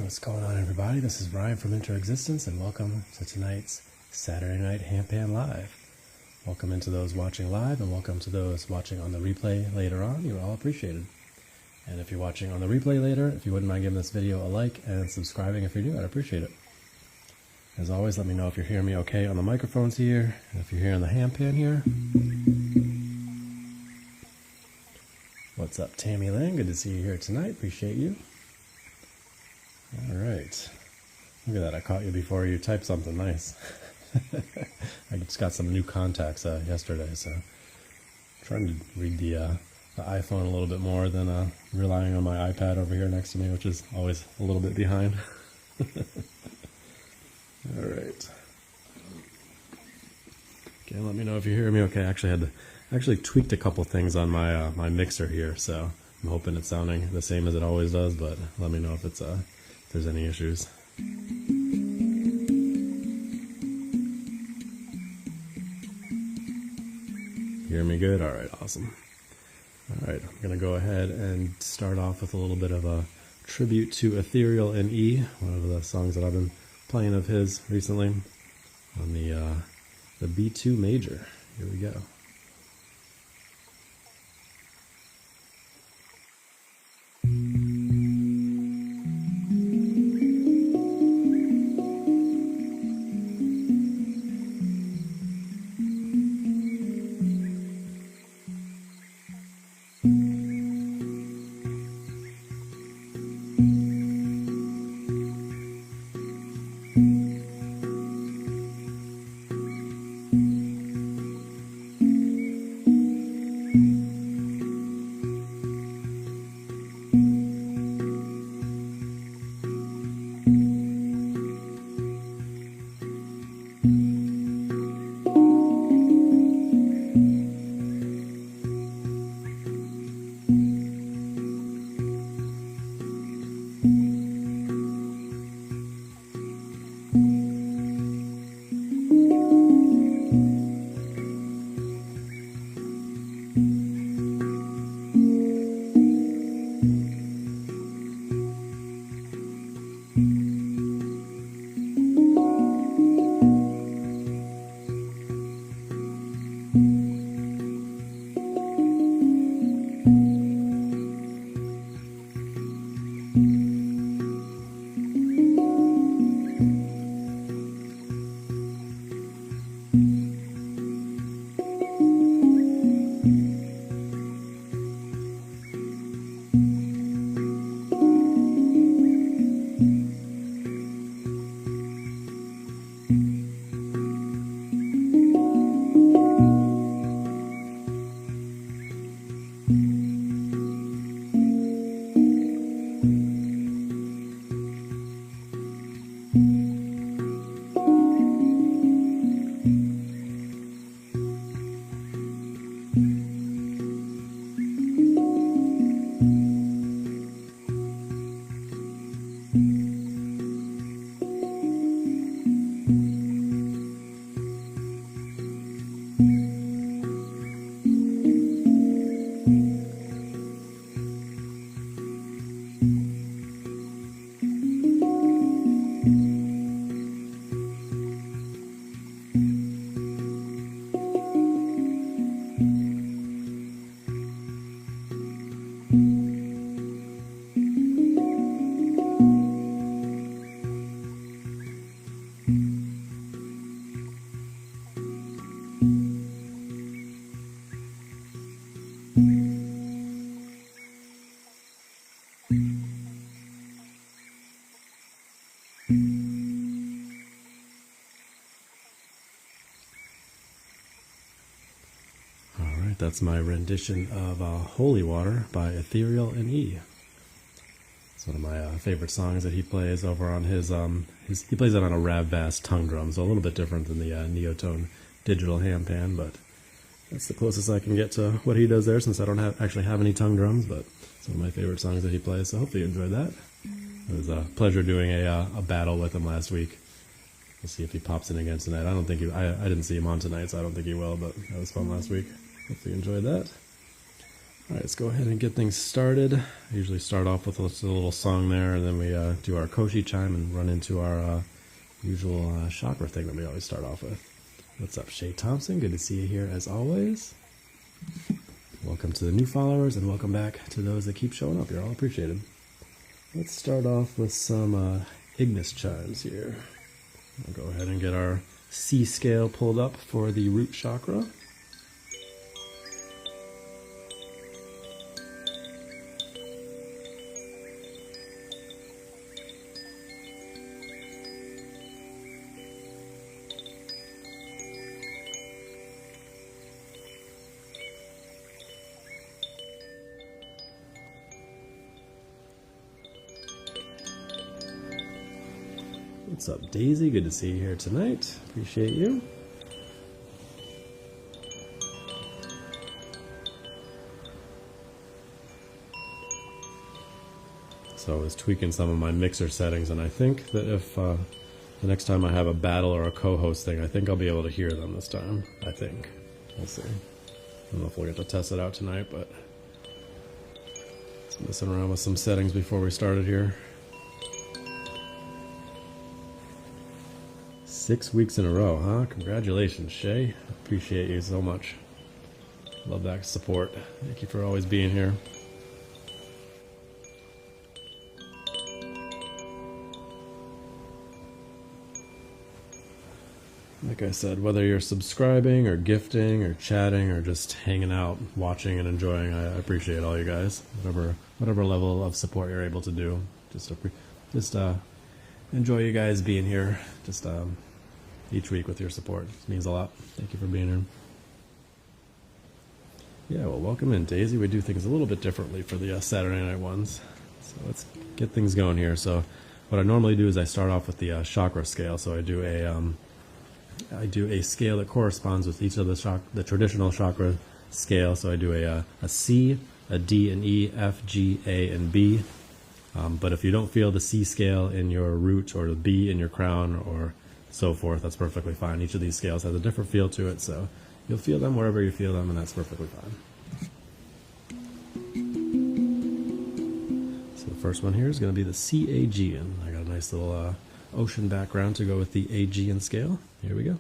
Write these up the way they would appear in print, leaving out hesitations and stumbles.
What's going on, everybody? This is Ryan from Interexistence, and welcome to tonight's Saturday Night Handpan Live. Welcome into those watching live, and welcome to those watching on the replay later on. You're all appreciated. And if you're watching on the replay later, if you wouldn't mind giving this video a like and subscribing if you're new, I'd appreciate it. As always, let me know if you're hearing me okay on the microphones here, and if you're hearing the handpan here. What's up, Tammy Lynn? Good to see you here tonight. Appreciate you. All right. Look at that. I caught you before you typed something nice. I just got some new contacts yesterday, so I'm trying to read the iPhone a little bit more than relying on my iPad over here next to me, which is always a little bit behind. All right. Okay, let me know if you hear me okay. I actually tweaked a couple things on my my mixer here, so I'm hoping it's sounding the same as it always does, but let me know if it's if there's any issues. Hear me good? All right, awesome. All right, I'm gonna go ahead and start off with a little bit of a tribute to Ethereal in E, one of the songs that I've been playing of his recently on the B2 major. Here we go. That's my rendition of Holy Water by Ethereal in E. It's one of my favorite songs that he plays over on his he plays it on a Rav Bass tongue drum, so a little bit different than the Neotone digital handpan, but that's the closest I can get to what he does there, since I don't actually have any tongue drums, but it's one of my favorite songs that he plays, so hopefully you enjoyed that. It was a pleasure doing a battle with him last week. We'll see if he pops in again tonight. I don't think he, I didn't see him on tonight, so I don't think he will, but that was fun last week. Hopefully you enjoyed that. Alright, let's go ahead and get things started. I usually start off with a little song there, and then we do our koshi chime and run into our usual chakra thing that we always start off with. What's up, Shay Thompson? Good to see you here as always. Welcome to the new followers, and welcome back to those that keep showing up. You're all appreciated. Let's start off with some Ignis chimes here. I'll go ahead and get our C scale pulled up for the root chakra. What's up, Daisy? Good to see you here tonight. Appreciate you. So I was tweaking some of my mixer settings, and I think that if the next time I have a battle or a co-host thing, I think I'll be able to hear them this time. I think. We'll see. I don't know if we'll get to test it out tonight, but just messing around with some settings before we started here. 6 weeks in a row, huh? Congratulations, Shay. Appreciate you so much. Love that support. Thank you for always being here. Like I said, whether you're subscribing or gifting or chatting or just hanging out, watching and enjoying, I appreciate all you guys. Whatever level of support you're able to do. Just enjoy you guys being here. Just each week with your support. It means a lot. Thank you for being here. Yeah, well, welcome in, Daisy. We do things a little bit differently for the Saturday night ones. So let's get things going here. So what I normally do is I start off with the chakra scale. So I do a scale that corresponds with each of the traditional chakra scale. So I do a C, a D, an E, F, G, A, and B. But if you don't feel the C scale in your root or the B in your crown or so forth, that's perfectly fine. Each of these scales has a different feel to it, so you'll feel them wherever you feel them, and that's perfectly fine. So the first one here is going to be the C Aegean. I got a nice little ocean background to go with the Aegean scale. Here we go.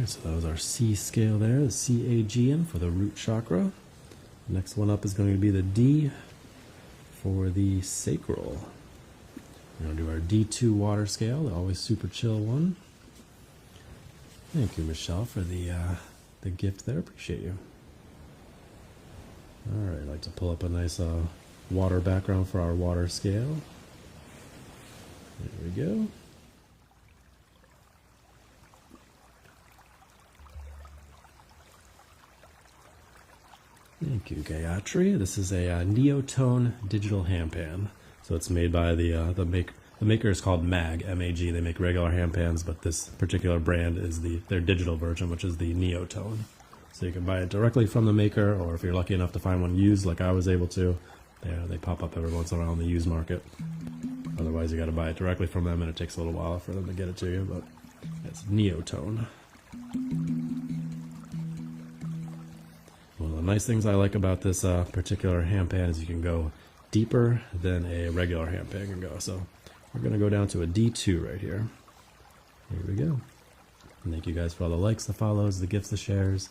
Alright, so that was our C scale there, the C-A-G-N for the root chakra. Next one up is going to be the D for the sacral. We're going to do our D2 water scale, the always super chill one. Thank you, Michelle, for the gift there. Appreciate you. Alright, I'd like to pull up a nice water background for our water scale. There we go. Thank you, Gayatri. This is a Neotone digital handpan. So it's made by the maker is called MAG, M-A-G. They make regular handpans, but this particular brand is their digital version, which is the Neotone. So you can buy it directly from the maker, or if you're lucky enough to find one used, like I was able to, they pop up every once in a while in the used market. Otherwise, you got to buy it directly from them, and it takes a little while for them to get it to you. But it's Neotone. One of the nice things I like about this particular handpan is you can go deeper than a regular handpan can go. So we're going to go down to a D2 right here. Here we go. And thank you guys for all the likes, the follows, the gifts, the shares.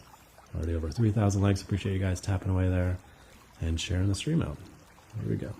Already over 3,000 likes. Appreciate you guys tapping away there and sharing the stream out. Here we go.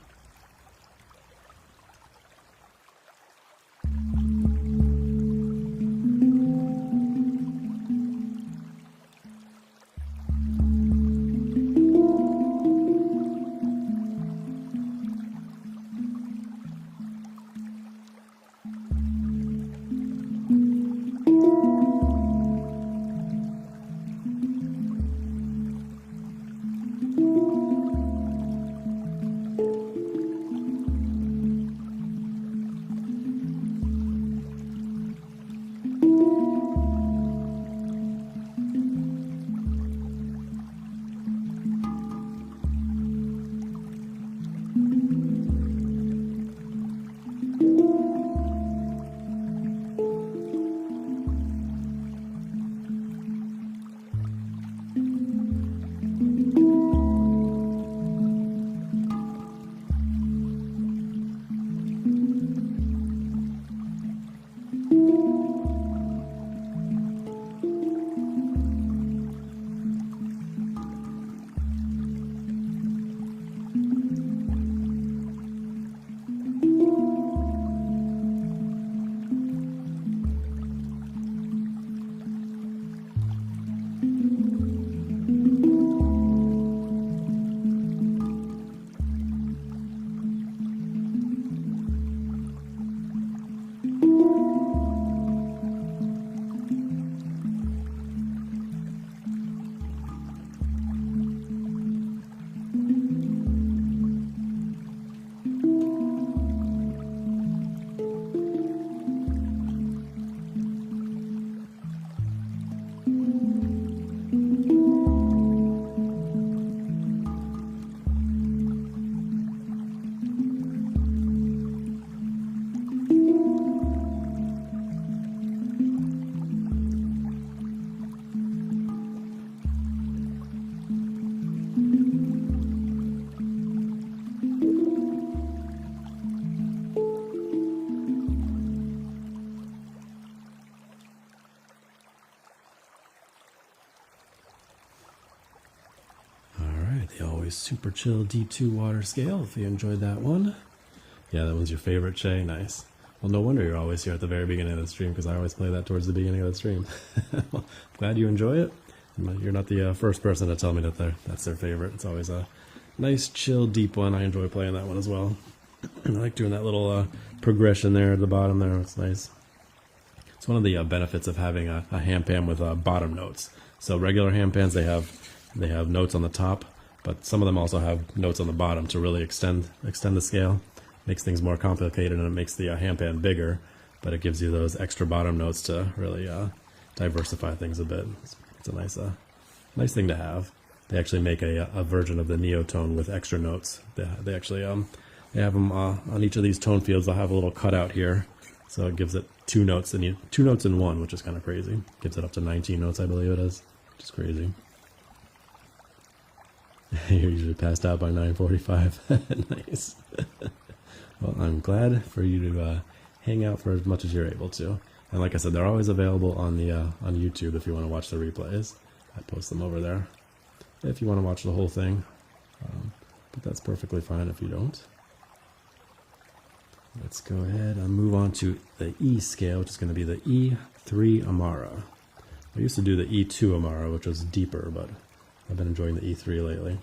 The always super chill D2 water scale, if you enjoyed that one. Yeah, that one's your favorite, Shay. Nice. Well, no wonder you're always here at the very beginning of the stream, because I always play that towards the beginning of the stream. Well, glad you enjoy it. You're not the first person to tell me that that's their favorite. It's always a nice, chill, deep one. I enjoy playing that one as well. And I like doing that little progression there at the bottom there. It's nice. It's one of the benefits of having a handpan with bottom notes. So regular handpans, they have notes on the top, but some of them also have notes on the bottom to really extend the scale. Makes things more complicated, and it makes the handpan bigger, but it gives you those extra bottom notes to really diversify things a bit. It's a nice thing to have. They actually make a version of the Neotone with extra notes. They actually they have them on each of these tone fields. They'll have a little cutout here, so it gives it two notes in one, which is kind of crazy. Gives it up to 19 notes, I believe it is, which is crazy. You're usually passed out by 9:45. Nice. Well, I'm glad for you to hang out for as much as you're able to. And like I said, they're always available on the on YouTube if you want to watch the replays. I post them over there if you want to watch the whole thing. But that's perfectly fine if you don't. Let's go ahead and move on to the E scale, which is going to be the E3 Amara. I used to do the E2 Amara, which was deeper, but I've been enjoying the E3 lately.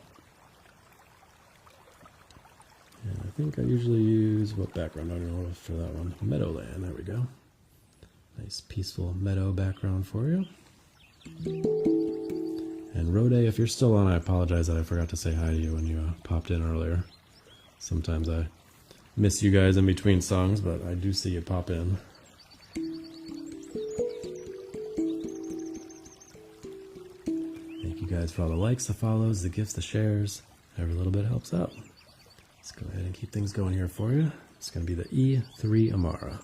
And I think I usually use, what background do I know for that one? Meadowland, there we go. Nice peaceful meadow background for you. And Rode, if you're still on, I apologize that I forgot to say hi to you when you popped in earlier. Sometimes I miss you guys in between songs, but I do see you pop in. Thank you guys for all the likes, the follows, the gifts, the shares. Every little bit helps out. Let's go ahead and keep things going here for you. It's going to be the E3 Amara.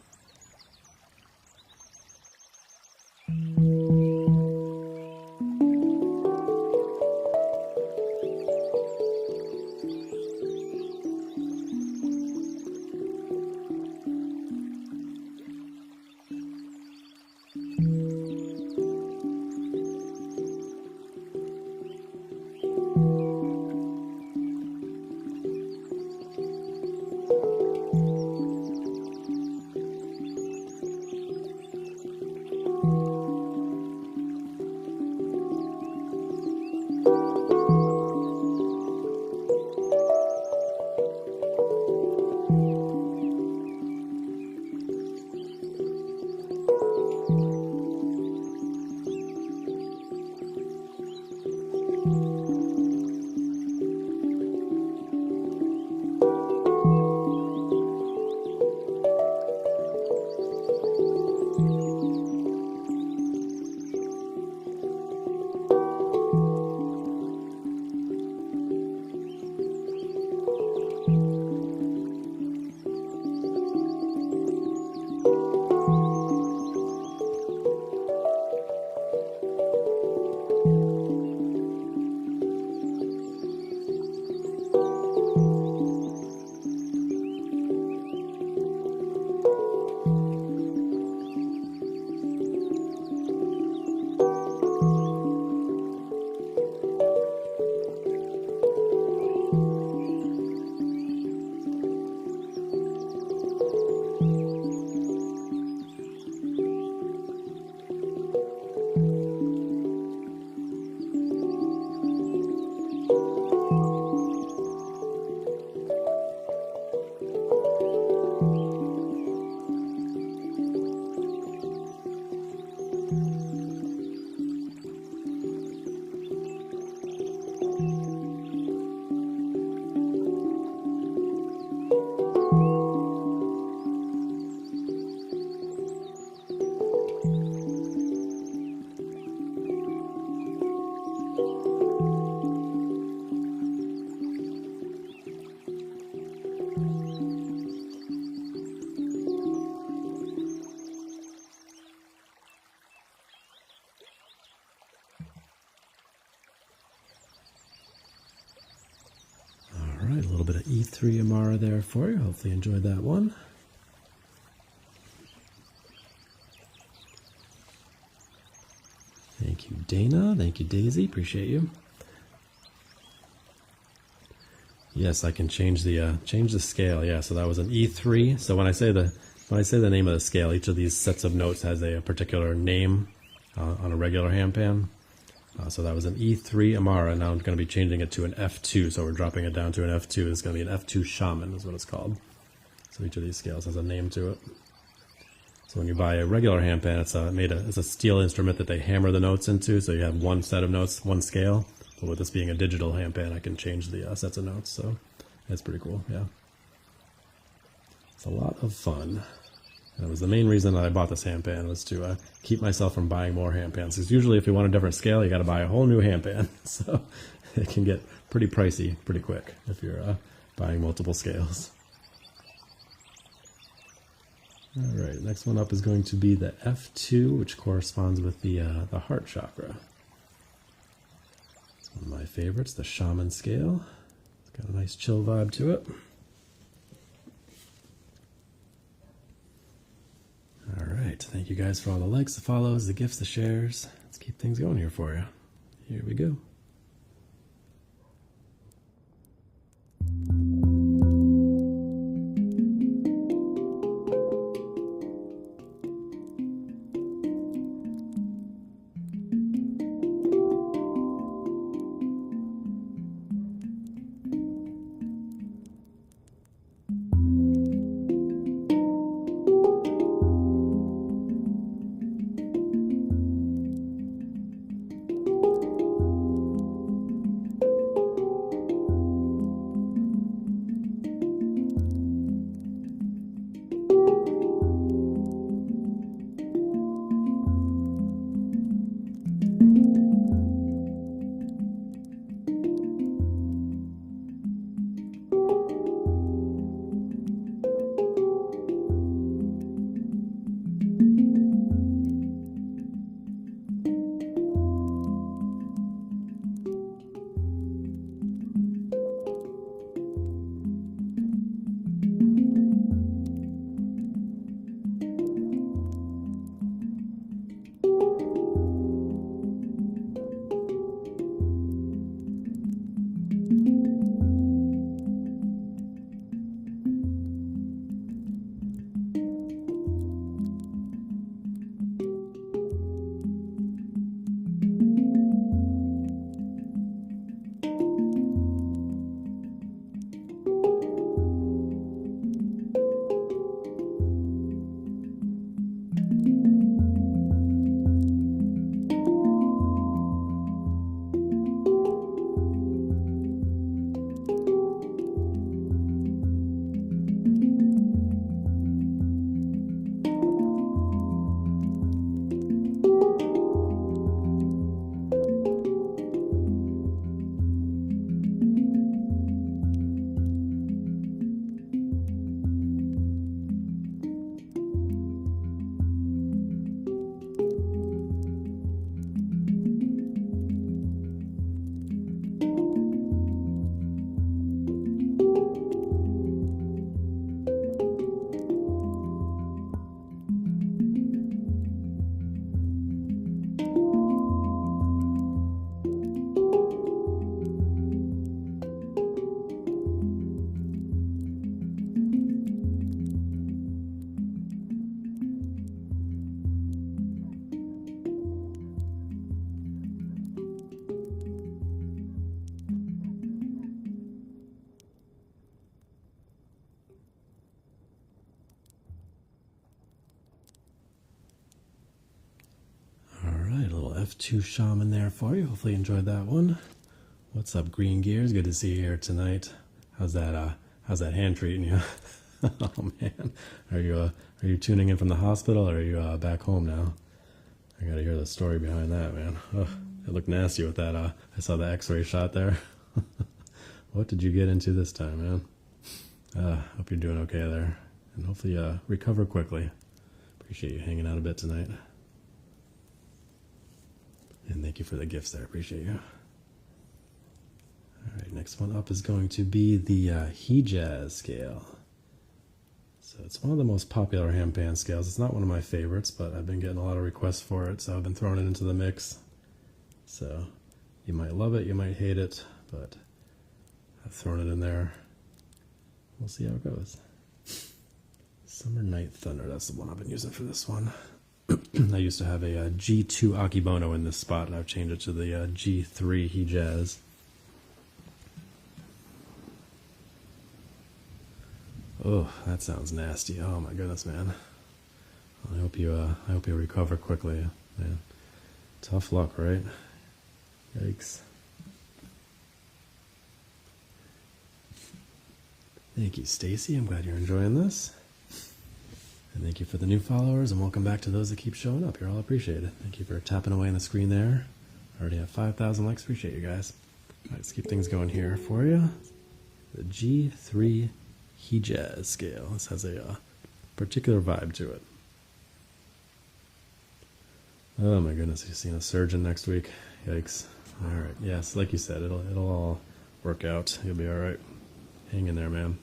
Alright, a little bit of E3 Amara there for you. Hopefully you enjoyed that one. Thank you, Dana. Thank you, Daisy. Appreciate you. Yes, I can change the scale. Yeah, so that was an E3. So when I say the name of the scale, each of these sets of notes has a particular name on a regular handpan. So that was an E3 Amara. Now I'm going to be changing it to an F2. So we're dropping it down to an F2. It's going to be an F2 Shaman is what it's called. So each of these scales has a name to it. So when you buy a regular handpan, it's a steel instrument that they hammer the notes into. So you have one set of notes, one scale. But with this being a digital handpan, I can change the sets of notes. So that's pretty cool. Yeah, it's a lot of fun. And it was the main reason that I bought this handpan was to keep myself from buying more handpans. Because usually if you want a different scale, you got to buy a whole new handpan. So it can get pretty pricey pretty quick if you're buying multiple scales. All right, next one up is going to be the F2, which corresponds with the heart chakra. It's one of my favorites, the Shaman scale. It's got a nice chill vibe to it. All right. right. Thank you guys for all the likes, the follows, the gifts, the shares. Let's keep things going here for you. Here we go. F2 Shaman there for you. Hopefully you enjoyed that one. What's up, Green Gears? Good to see you here tonight. How's that hand treating you? Oh man, are you tuning in from the hospital, or are you back home now? I gotta hear the story behind that, man. Oh, it looked nasty with that. I saw the X-ray shot there. What did you get into this time, man? Hope you're doing okay there, and hopefully recover quickly. Appreciate you hanging out a bit tonight. And thank you for the gifts there. Appreciate you. All right, next one up is going to be the Hejaz scale. So it's one of the most popular handpan scales. It's not one of my favorites, but I've been getting a lot of requests for it, so I've been throwing it into the mix. So you might love it, you might hate it, but I've thrown it in there. We'll see how it goes. Summer Night Thunder, that's the one I've been using for this one. I used to have a G2 Akibono in this spot, and I've changed it to the G3 Hejaz. Oh, that sounds nasty. Oh my goodness, man. I hope you recover quickly, man. Tough luck, right? Yikes. Thank you, Stacy. I'm glad you're enjoying this. And thank you for the new followers, and welcome back to those that keep showing up. You're all appreciated. Thank you for tapping away on the screen there. I already have 5,000 likes. Appreciate you guys. All right, let's keep things going here for you. The G3 Hejaz scale. This has a particular vibe to it. Oh my goodness, you're seeing a surgeon next week. Yikes. All right, yes, like you said, it'll all work out. You'll be all right. Hang in there, man.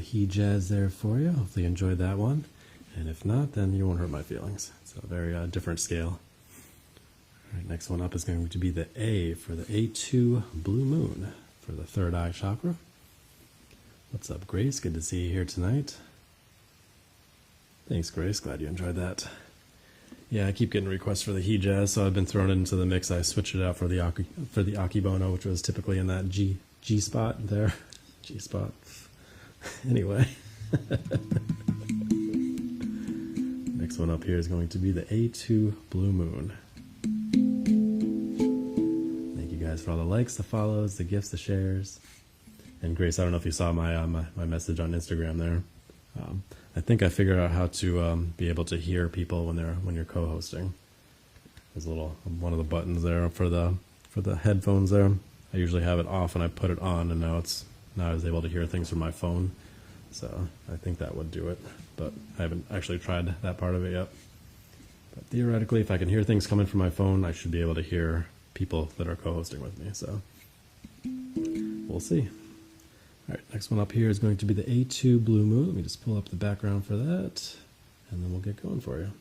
He jazz there for you. Hopefully you enjoyed that one. And if not, then you won't hurt my feelings. It's a very different scale. All right, next one up is going to be the A for the A2 Blue Moon for the third eye chakra. What's up, Grace? Good to see you here tonight. Thanks, Grace. Glad you enjoyed that. Yeah, I keep getting requests for the he jazz, so I've been throwing it into the mix. I switched it out for the Akibono, which was typically in that G spot there. G spot. Anyway, next one up here is going to be the A2 Blue Moon. Thank you guys for all the likes, the follows, the gifts, the shares. And Grace, I don't know if you saw my my message on Instagram there. I think I figured out how to be able to hear people when you're co-hosting. There's a little one of the buttons there for the headphones there. I usually have it off and I put it on, and now I was able to hear things from my phone. So I think that would do it, but I haven't actually tried that part of it yet. But theoretically, if I can hear things coming from my phone, I should be able to hear people that are co-hosting with me. So we'll see. All right, next one up here is going to be the A2 Blue Moon. Let me just pull up the background for that, and then we'll get going for you.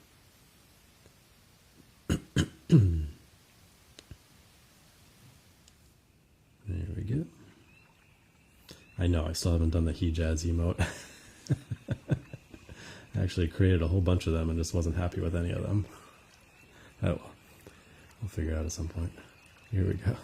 There we go. I know, I still haven't done the he jazz emote. I actually created a whole bunch of them and just wasn't happy with any of them. Oh well, we'll figure it out at some point. Here we go.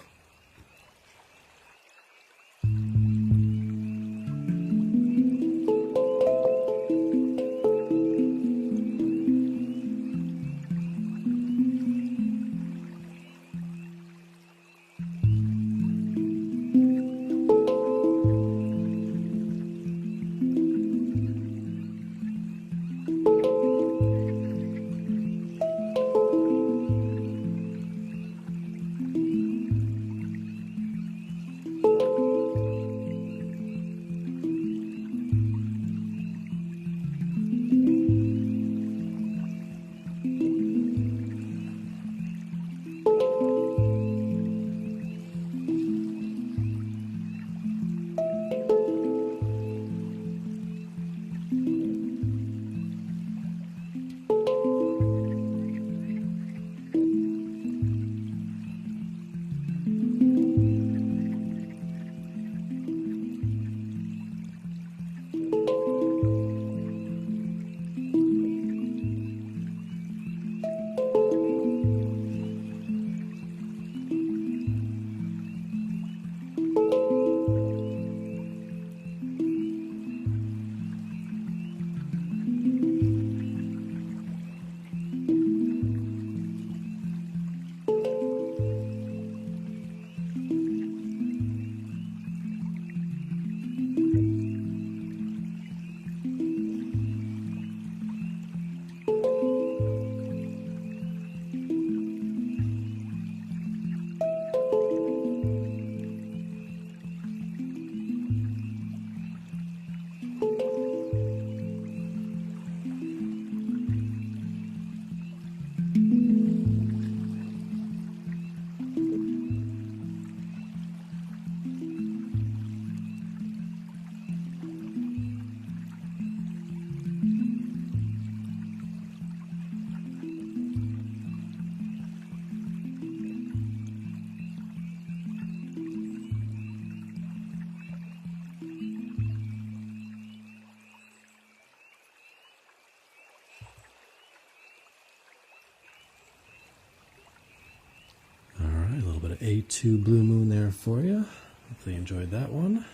A2 Blue Moon there for you. Hopefully you enjoyed that one.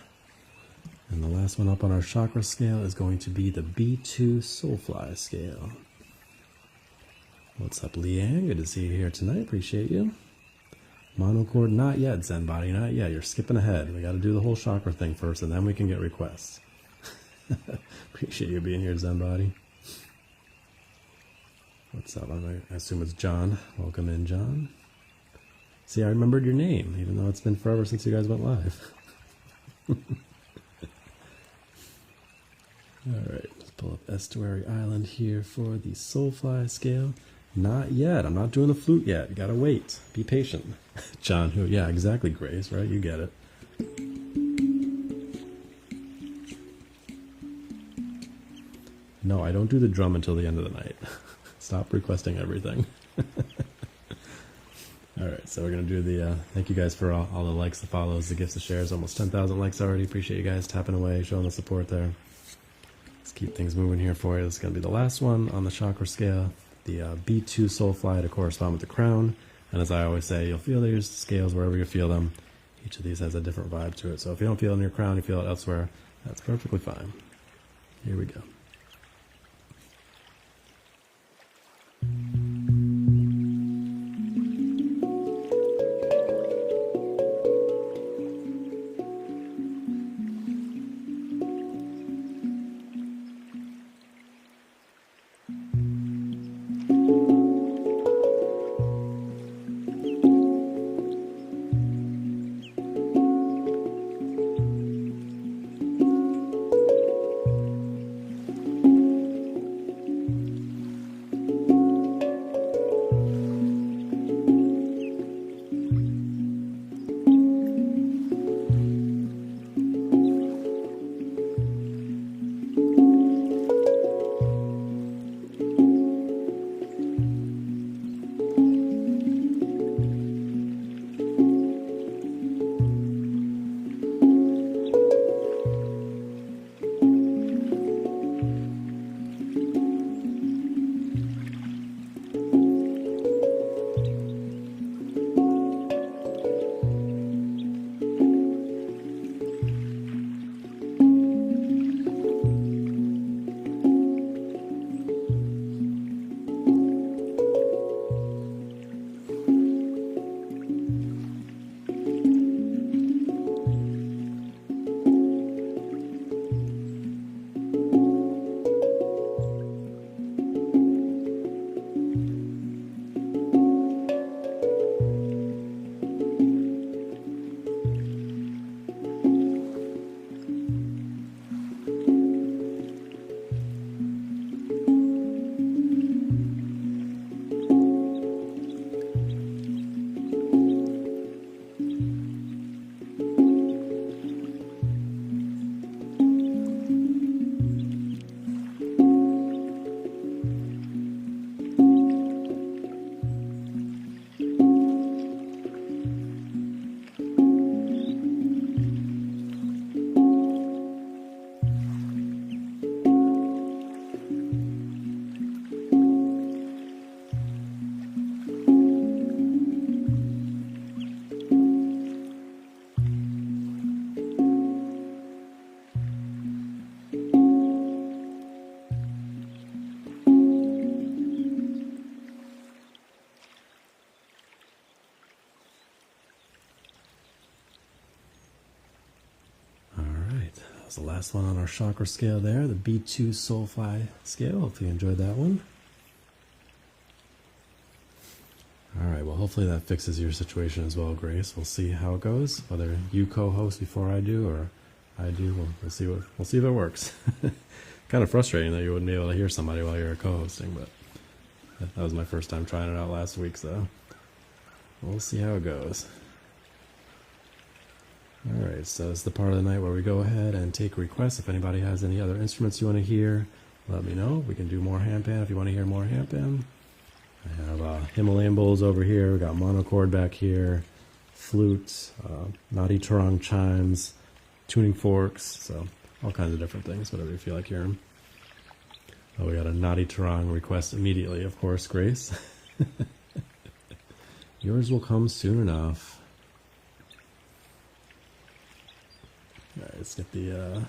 And the last one up on our chakra scale is going to be the B2 Soulfly scale. What's up, Liang? Good to see you here tonight. Appreciate you. Monochord, not yet, Zen Body, not yet. You're skipping ahead. We got to do the whole chakra thing first, and then we can get requests. Appreciate you being here, Zen Body. What's up? I assume it's John. Welcome in, John. See, I remembered your name, even though it's been forever since you guys went live. Alright, let's pull up Estuary Island here for the Soulfly scale. Not yet. I'm not doing the flute yet. You gotta wait. Be patient. John, who? Yeah, exactly, Grace, right? You get it. No, I don't do the drum until the end of the night. Stop requesting everything. Alright, so we're going to do the, thank you guys for all the likes, the follows, the gifts, the shares. Almost 10,000 likes already. Appreciate you guys tapping away, showing the support there. Let's keep things moving here for you. This is going to be the last one on the chakra scale. The B2 Soulfly to correspond with the crown. And as I always say, you'll feel these scales wherever you feel them. Each of these has a different vibe to it. So if you don't feel it in your crown, you feel it elsewhere, that's perfectly fine. Here we go. That's the last one on our chakra scale there, the B2 Soulfly scale. Hopefully you enjoyed that one. Alright, well hopefully that fixes your situation as well, Grace. We'll see how it goes. Whether you co-host before I do or I do, we'll see if it works. Kind of frustrating that you wouldn't be able to hear somebody while you're co-hosting, but that was my first time trying it out last week, so we'll see how it goes. Alright, so it's the part of the night where we go ahead and take requests. If anybody has any other instruments you want to hear, let me know. We can do more handpan if you want to hear more handpan. I have Himalayan bowls over here. We got monochord back here, flute, naughty tarong chimes, tuning forks, so all kinds of different things, whatever you feel like hearing. Oh, we got a naughty tarong request immediately, of course, Grace. Yours will come soon enough. Let's get the, I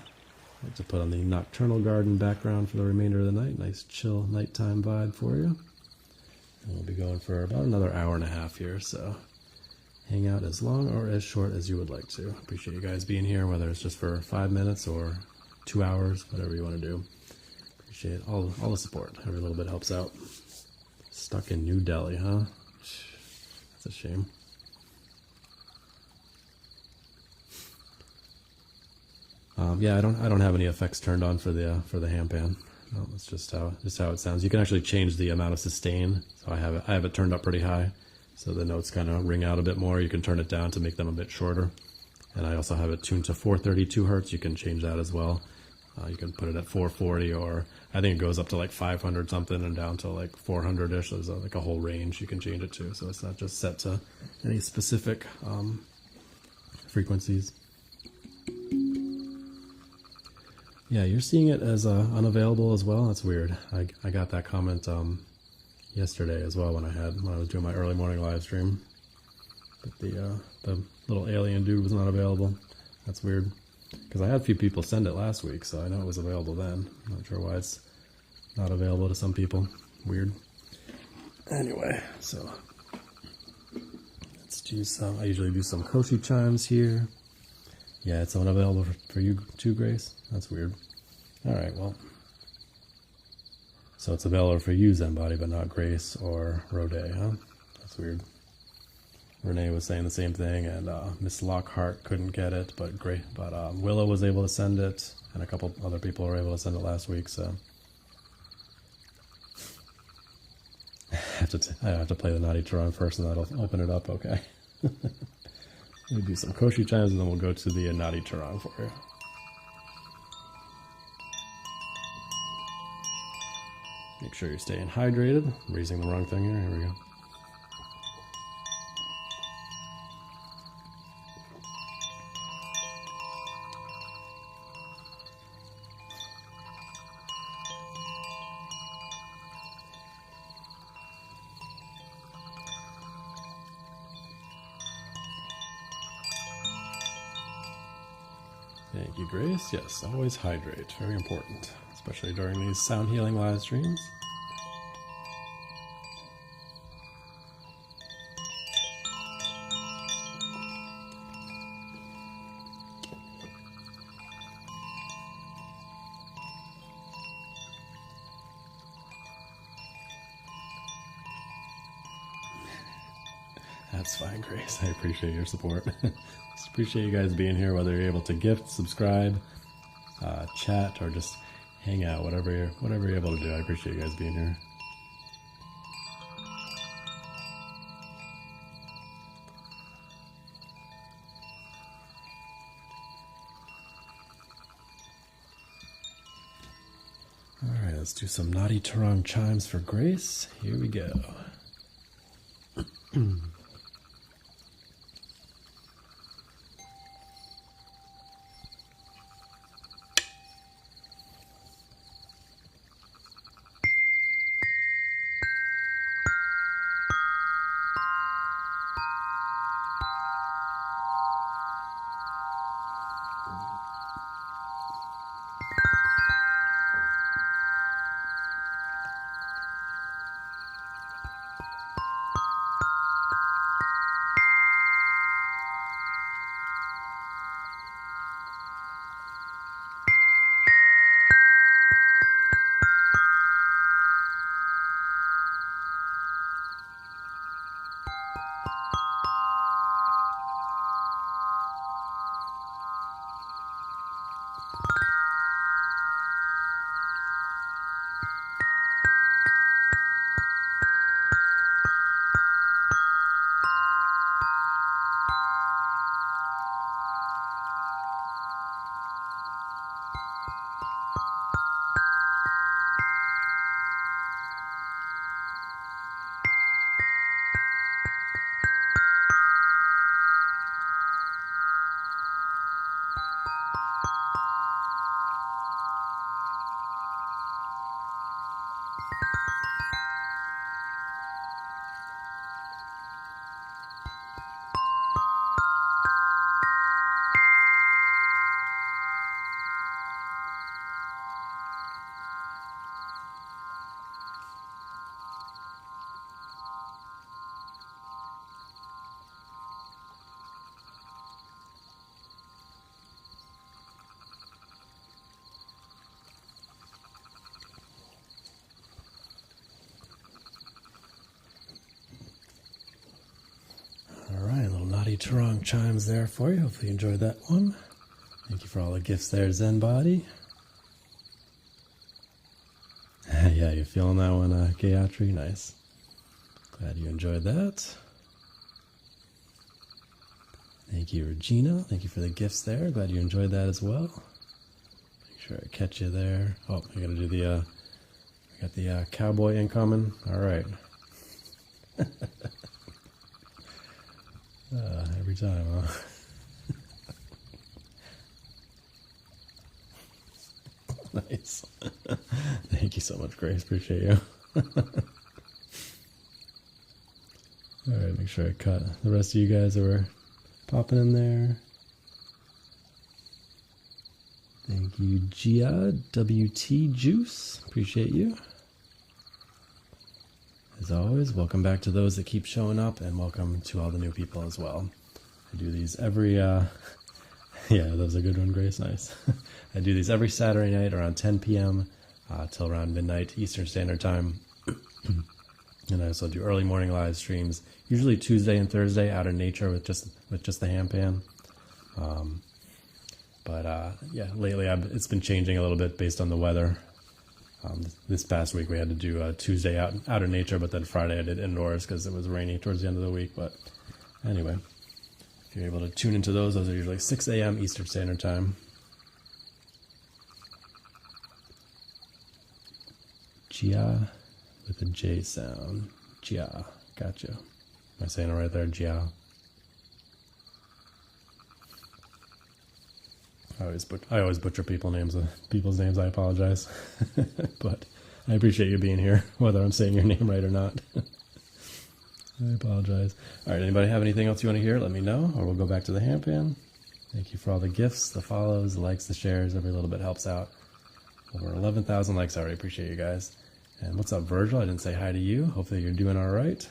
like to put on the Nocturnal Garden background for the remainder of the night. Nice chill nighttime vibe for you. And we'll be going for about another hour and a half here, so hang out as long or as short as you would like to. Appreciate you guys being here, whether it's just for 5 minutes or 2 hours, whatever you want to do. Appreciate all the support. Every little bit helps out. Stuck in New Delhi, huh? That's a shame. Yeah, I don't have any effects turned on for the handpan. No, that's just how it sounds. You can actually change the amount of sustain. So I have it turned up pretty high, so the notes kind of ring out a bit more. You can turn it down to make them a bit shorter. And I also have it tuned to 432 hertz. You can change that as well. You can put it at 440, or I think it goes up to like 500 something and down to like 400-ish. There's like a whole range you can change it to, so it's not just set to any specific frequencies. Yeah, you're seeing it as unavailable as well. That's weird. I got that comment yesterday as well when I was doing my early morning live stream. But the little alien dude was not available. That's weird. Because I had a few people send it last week, so I know it was available then. I'm not sure why it's not available to some people. Weird. Anyway, so let's do some. I usually do some Koshi chimes here. Yeah, it's unavailable for you too, Grace. That's weird. All right, well. So it's available for you, Zenbody, but not Grace or Rode, huh? That's weird. Renee was saying the same thing, and Miss Lockhart couldn't get it, but Willow was able to send it, and a couple other people were able to send it last week, so. I have to play the Naughty Turan first, and that'll open it up, okay. We'll do some Koshi chimes, and then we'll go to the Naughty Turan for you. Make sure you're staying hydrated. I'm raising the wrong thing here. Here we go. Thank you, Grace. Yes, always hydrate. Very important, especially during these sound healing live streams. That's fine, Grace. I appreciate your support. Just appreciate you guys being here, whether you're able to gift, subscribe, chat, or just hang out, whatever you're able to do. I appreciate you guys being here. All right, let's do some Naughty Turan chimes for Grace. Here we go. Body Tarong chimes there for you. Hopefully you enjoyed that one. Thank you for all the gifts there, Zen Body. Yeah, you feeling that one, Gayatri? Nice. Glad you enjoyed that. Thank you, Regina. Thank you for the gifts there. Glad you enjoyed that as well. Make sure I catch you there. Oh, I gotta do the, I got the cowboy incoming. All right. Every time, huh? Nice. Thank you so much, Grace. Appreciate you. All right, make sure I cut the rest of you guys that were popping in there. Thank you, Gia WT Juice. Appreciate you. As always, welcome back to those that keep showing up, and welcome to all the new people as well. I do these every, yeah, that was a good one, Grace, nice. I do these every Saturday night around 10 p.m. Till around midnight Eastern Standard Time. And I also do early morning live streams, usually Tuesday and Thursday out in nature with just the handpan. Yeah, lately it's been changing a little bit based on the weather. This past week we had to do Tuesday out in nature, but then Friday I did indoors because it was rainy towards the end of the week. But anyway, if you're able to tune into those are usually 6 a.m. Eastern Standard Time. Gia with a J sound. Gia, gotcha. Am I saying it right there? Gia. I always butcher people's names. I apologize, but I appreciate you being here, whether I'm saying your name right or not. I apologize. All right, anybody have anything else you want to hear? Let me know, or we'll go back to the handpan. Thank you for all the gifts, the follows, the likes, the shares. Every little bit helps out. Over 11,000 likes already. Appreciate you guys. And what's up, Virgil? I didn't say hi to you. Hopefully you're doing all right.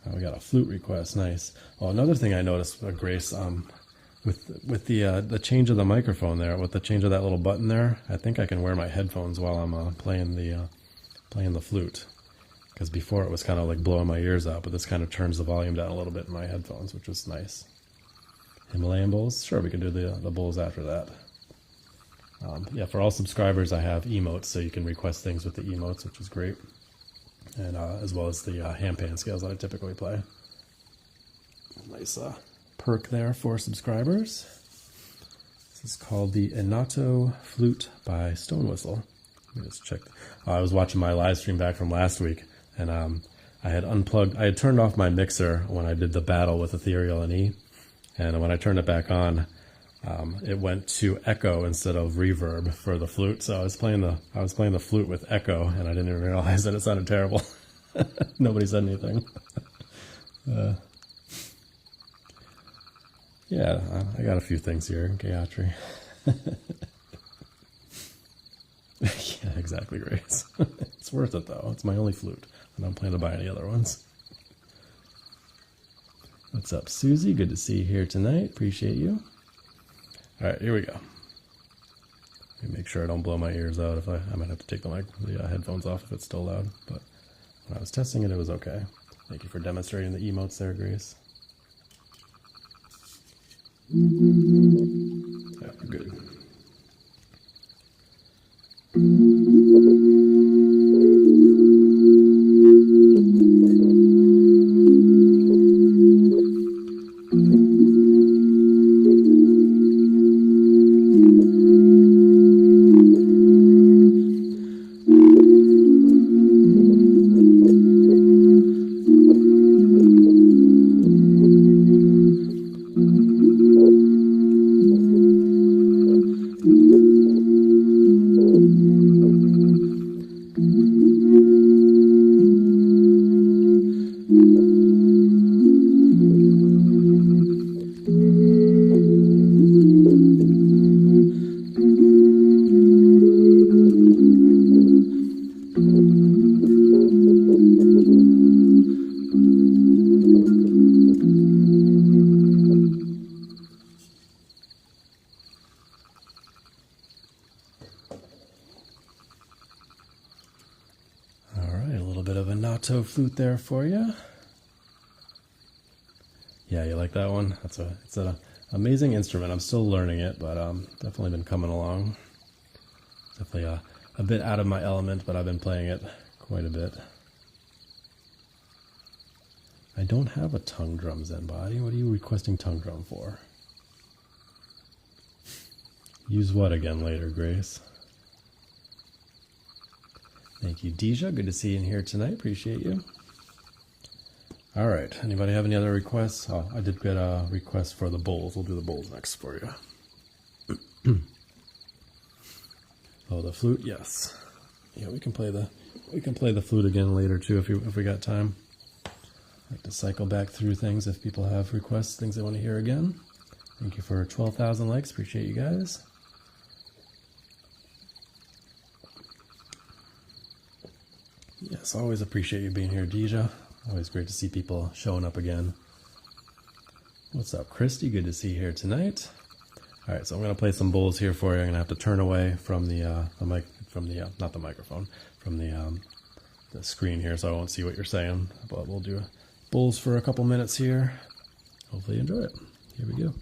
Oh, we got a flute request. Nice. Oh, another thing I noticed, Grace, with the change of the microphone there, with the change of that little button there, I think I can wear my headphones while I'm playing the flute. Because before it was kind of like blowing my ears out, but this kind of turns the volume down a little bit in my headphones, which was nice. Himalayan bowls? Sure, we can do the bowls after that. Yeah, for all subscribers, I have emotes, so you can request things with the emotes, which is great. And as well as the handpan scales that I typically play. Nice perk there for subscribers. This is called the Neotone Flute by Stone Whistle. Let me just check. I was watching my live stream back from last week, and I had turned off my mixer when I did the battle with Ethereal and E, and when I turned it back on, it went to echo instead of reverb for the flute. So I was playing the flute with echo, and I didn't even realize that it sounded terrible. Nobody said anything. Yeah, I got a few things here, Gayatri. Yeah, exactly, Grace. It's worth it, though. It's my only flute. I don't plan to buy any other ones. What's up, Susie? Good to see you here tonight. Appreciate you. All right, here we go. Let me make sure I don't blow my ears out. I might have to take the headphones off if it's still loud. But when I was testing it, it was okay. Thank you for demonstrating the emotes there, Grace. Yeah, good. Flute there for you. Yeah, you like that one? It's an amazing instrument. I'm still learning it, but definitely been coming along. Definitely a bit out of my element, but I've been playing it quite a bit. I don't have a tongue drum, Zenbody. What are you requesting tongue drum for? Use what again later, Grace? Thank you, Deja. Good to see you in here tonight. Appreciate you. All right. Anybody have any other requests? Oh, I did get a request for the bowls. We'll do the bowls next for you. Oh, the flute. Yes. Yeah, we can play the flute again later too if we got time. I like to cycle back through things if people have requests, things they want to hear again. Thank you for 12,000 likes. Appreciate you guys. Yes, always appreciate you being here, Deja. Always great to see people showing up again. What's up, Christy? Good to see you here tonight. All right, so I'm going to play some bowls here for you. I'm going to have to turn away from the mic, from the not the microphone, from the screen here, so I won't see what you're saying. But we'll do bowls for a couple minutes here. Hopefully you enjoy it. Here we go.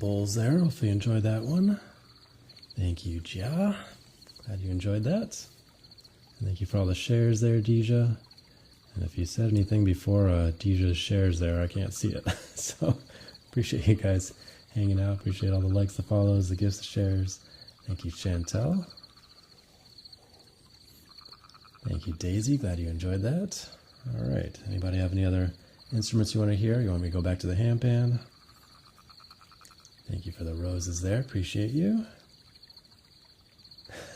bowls there. Hopefully you enjoyed that one. Thank you, Jia. Glad you enjoyed that. And thank you for all the shares there, Deja. And if you said anything before Deja's shares there, I can't see it. So appreciate you guys hanging out. Appreciate all the likes, the follows, the gifts, the shares. Thank you, Chantel. Thank you, Daisy. Glad you enjoyed that. All right. Anybody have any other instruments you want to hear? You want me to go back to the handpan? Thank you for the roses there. Appreciate you.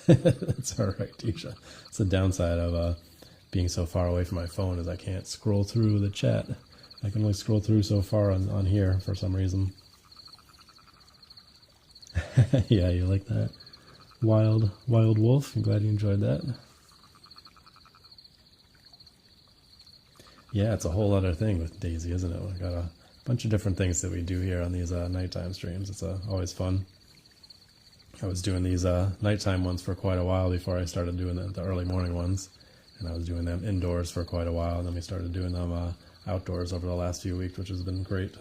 That's all right, Tisha. It's the downside of being so far away from my phone is I can't scroll through the chat. I can only scroll through so far on here for some reason. Yeah, you like that? Wild wolf. I'm glad you enjoyed that. Yeah, it's a whole other thing with Daisy, isn't it? We've got a bunch of different things that we do here on these nighttime streams. It's always fun. I was doing these nighttime ones for quite a while before I started doing the early morning ones. And I was doing them indoors for quite a while. And then we started doing them outdoors over the last few weeks, which has been great.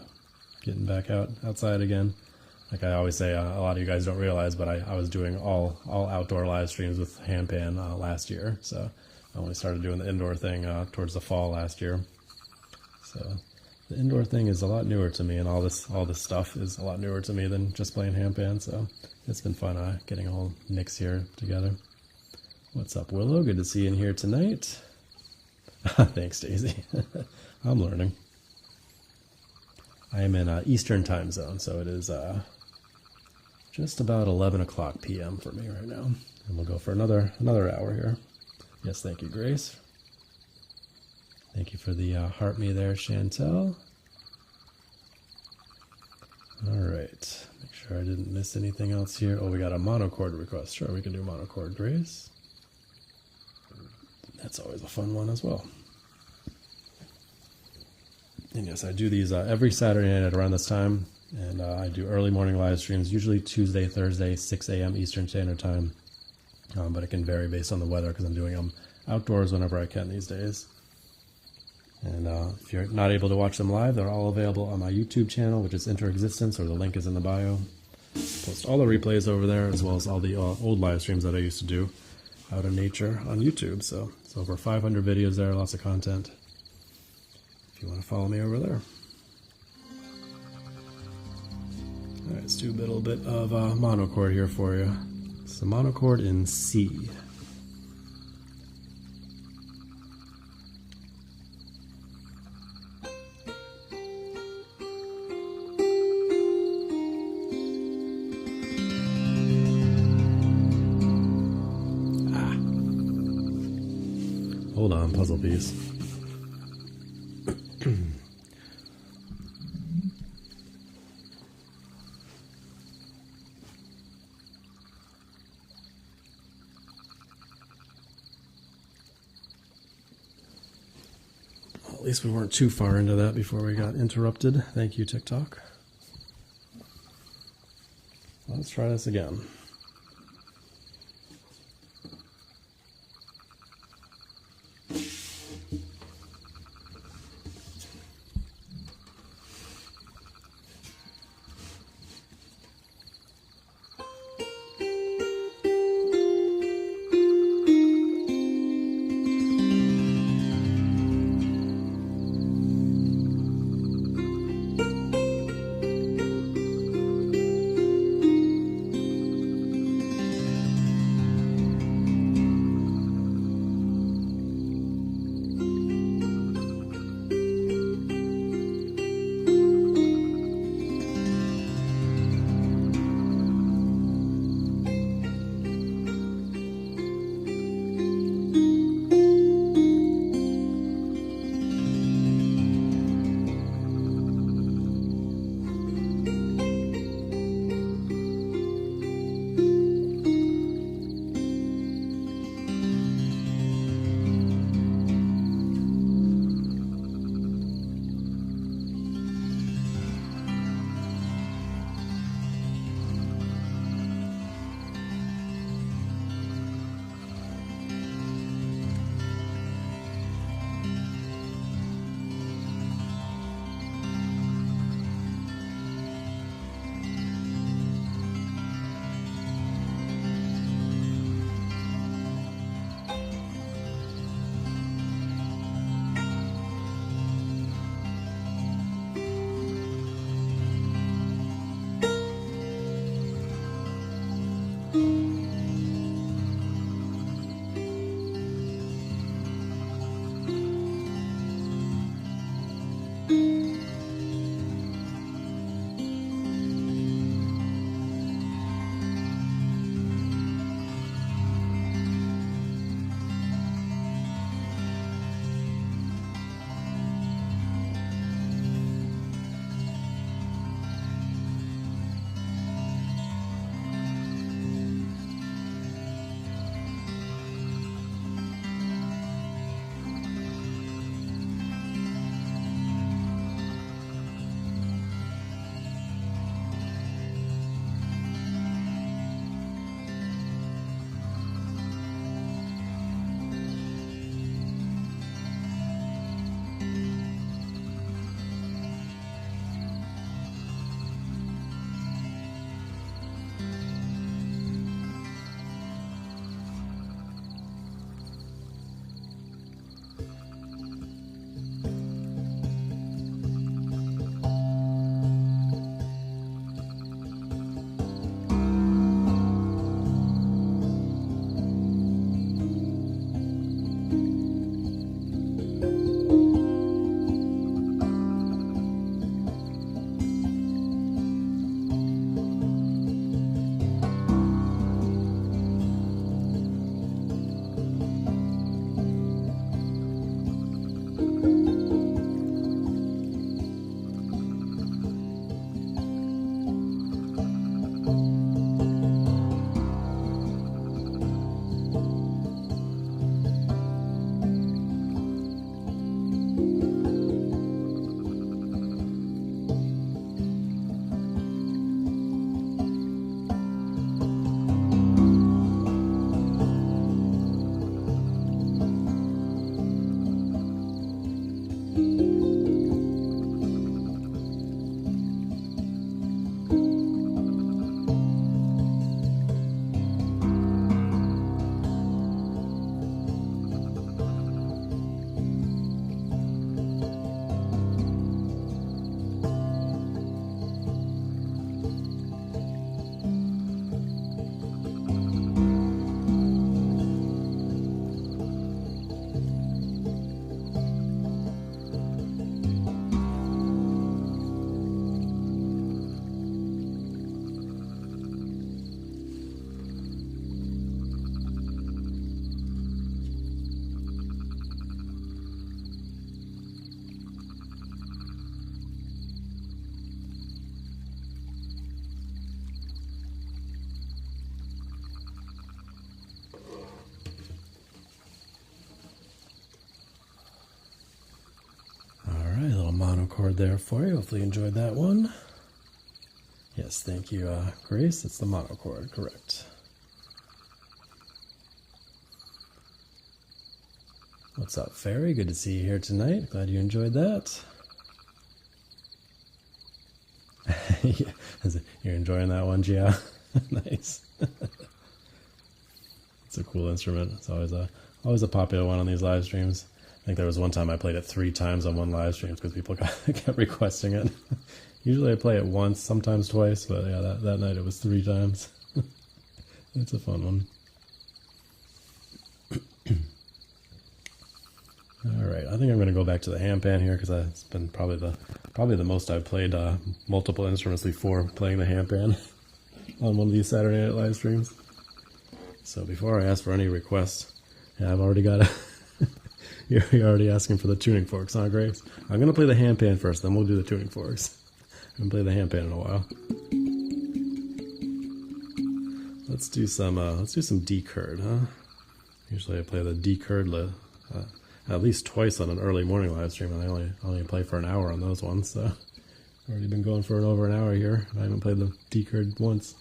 Getting back outside again. Like I always say, a lot of you guys don't realize, but I was doing all outdoor live streams with Handpan last year. So I only started doing the indoor thing towards the fall last year. So the indoor thing is a lot newer to me, and all this stuff is a lot newer to me than just playing Handpan. So it's been fun getting all mix here together. What's up, Willow? Good to see you in here tonight. Thanks, Daisy. I'm learning. I am in Eastern time zone, so it is just about 11 o'clock p.m. for me right now. And we'll go for another hour here. Yes, thank you, Grace. Thank you for the heart me there, Chantel. All right. Make sure I didn't miss anything else here. Oh, we got a monochord request. Sure, we can do monochord, Grace. That's always a fun one as well. And yes, I do these every Saturday night at around this time. And I do early morning live streams, usually Tuesday, Thursday, 6 a.m. Eastern Standard Time. But it can vary based on the weather because I'm doing them outdoors whenever I can these days. And if you're not able to watch them live, they're all available on my YouTube channel, which is Interexistence, or the link is in the bio. Post all the replays over there, as well as all the old live streams that I used to do out in nature on YouTube. So it's over 500 videos there, lots of content. If you want to follow me over there. All right, let's do a little bit of monochord here for you. It's a monochord in C. Hold on, puzzle piece. Well, at least we weren't too far into that before we got interrupted. Thank you, TikTok. Let's try this again. mono chord there for you. Hopefully you enjoyed that one. Yes, thank you, Grace. It's the mono chord, correct. What's up, Fairy? Good to see you here tonight. Glad you enjoyed that. Yeah, you're enjoying that one, Gia? Nice. It's a cool instrument. It's always a popular one on these live streams. I think there was one time I played it 3 times on one live stream because people kept requesting it. Usually I play it once, sometimes twice, but yeah, that night it was 3 times. It's a fun one. All right, I think I'm going to go back to the handpan here because it's been probably the most I've played multiple instruments before playing the handpan on one of these Saturday night live streams. So before I ask for any requests, yeah, I've already got a you're already asking for the tuning forks, huh, Grace? I'm going to play the handpan first, then we'll do the tuning forks. I'm going to play the handpan in a while. Let's do some D chord, huh? Usually I play the D chord at least twice on an early morning live stream, and I only play for an hour on those ones, so I've already been going for over an hour here. I haven't played the D chord once.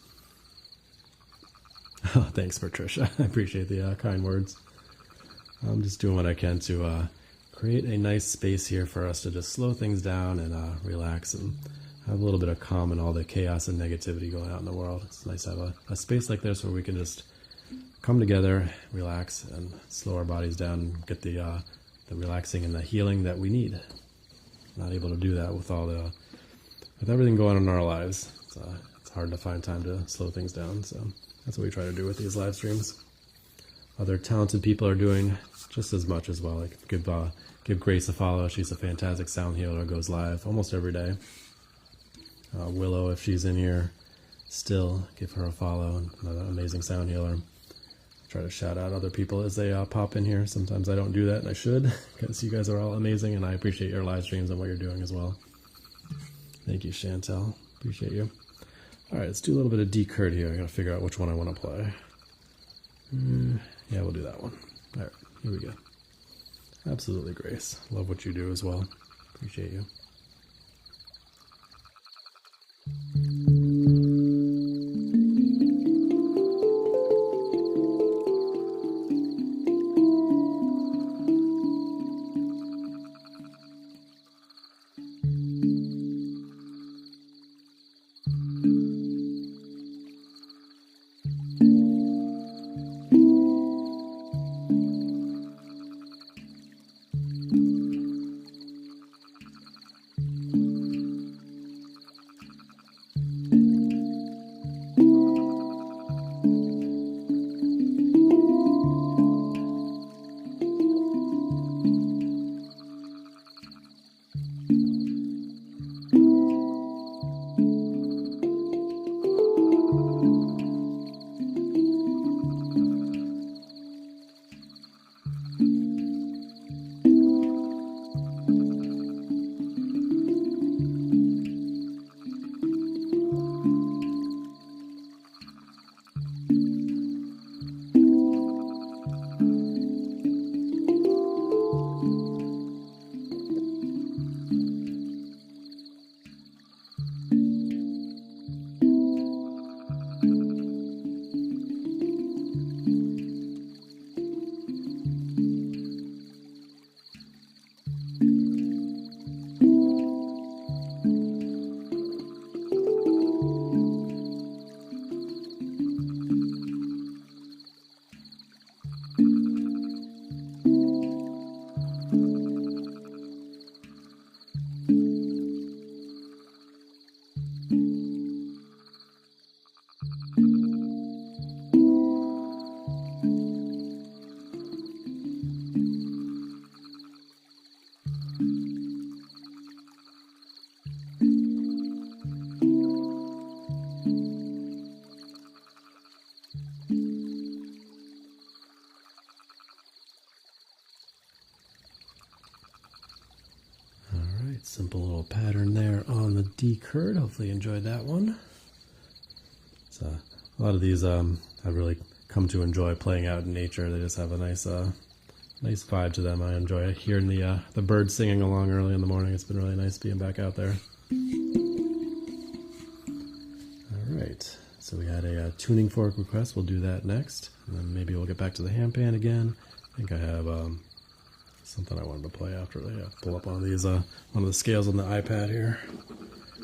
Oh, thanks, Patricia. I appreciate the kind words. I'm just doing what I can to create a nice space here for us to just slow things down and relax and have a little bit of calm in all the chaos and negativity going out in the world. It's nice to have a space like this where we can just come together, relax, and slow our bodies down and get the relaxing and the healing that we need. Not able to do that with with everything going on in our lives. It's hard to find time to slow things down, so that's what we try to do with these live streams. Other talented people are doing just as much as well. Like give Grace a follow. She's a fantastic sound healer, goes live almost every day. Willow, if she's in here still, give her a follow. Another amazing sound healer. Try to shout out other people as they pop in here. Sometimes I don't do that, and I should, because you guys are all amazing, and I appreciate your live streams and what you're doing as well. Thank you, Chantel. Appreciate you. All right, let's do a little bit of D chord here. I gotta figure out which one I want to play. Yeah, we'll do that one. All right, here we go. Absolutely, Grace. Love what you do as well. Appreciate you. Simple little pattern there on the D chord. Hopefully you enjoyed that one. So a lot of these I've really come to enjoy playing out in nature. They just have a nice nice vibe to them. I enjoy hearing the birds singing along early in the morning. It's been really nice being back out there. All right, so we had a tuning fork request. We'll do that next, and then maybe we'll get back to the handpan again. I think I have something I wanted to play after. Pull up one of these, one of the scales on the iPad here.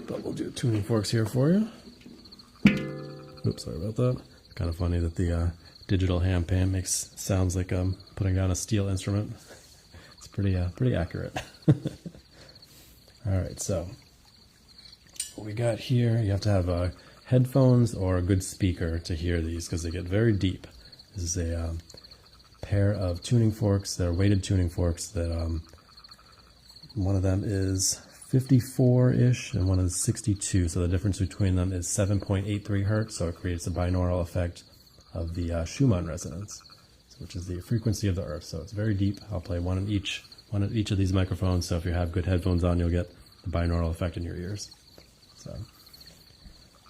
But we'll do tuning forks here for you. Oops, sorry about that. It's kind of funny that the digital handpan sounds like I'm putting down a steel instrument. It's pretty accurate. All right, so what we got here, you have to have headphones or a good speaker to hear these because they get very deep. This is a pair of tuning forks. They're weighted tuning forks that one of them is 54-ish and one is 62. So the difference between them is 7.83 hertz. So it creates a binaural effect of the Schumann resonance, which is the frequency of the earth. So it's very deep. I'll play one at each of these microphones. So if you have good headphones on, you'll get the binaural effect in your ears. So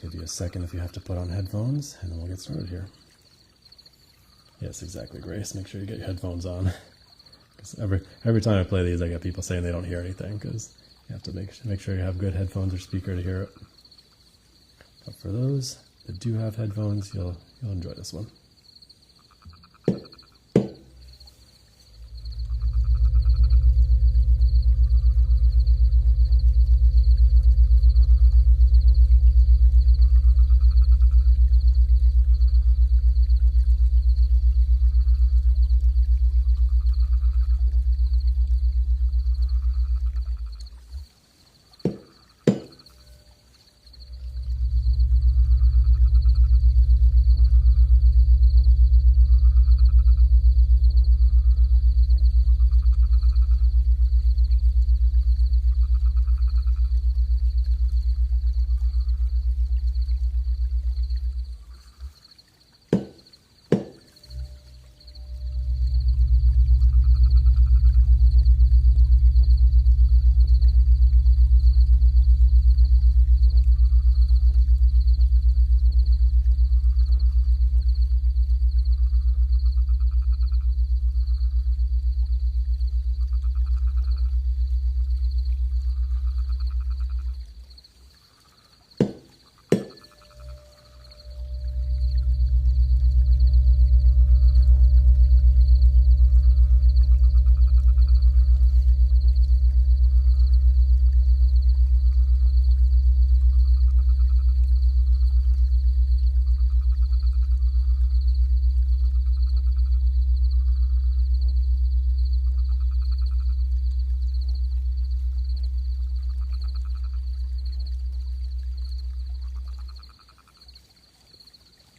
give you a second if you have to put on headphones, and then we'll get started here. Yes, exactly, Grace. Make sure you get your headphones on. Because every time I play these, I get people saying they don't hear anything because you have to make sure you have good headphones or speaker to hear it. But for those that do have headphones, you'll enjoy this one.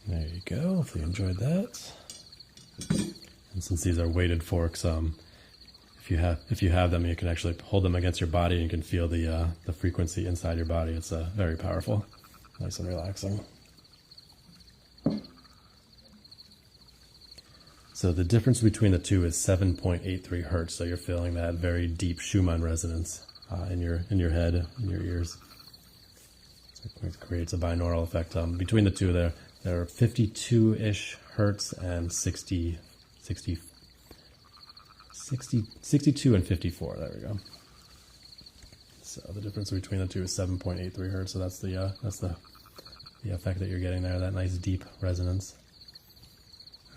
There you go. Hopefully you enjoyed that. And since these are weighted forks, if you have them, you can actually hold them against your body and you can feel the frequency inside your body. It's very powerful, nice and relaxing. So the difference between the two is 7.83 hertz. So you're feeling that very deep Schumann resonance in your head, in your ears. So it creates a binaural effect. Between the two, there are 52-ish hertz and 62 and 54. There we go. So the difference between the two is 7.83 hertz. So that's the effect that you're getting there. That nice deep resonance.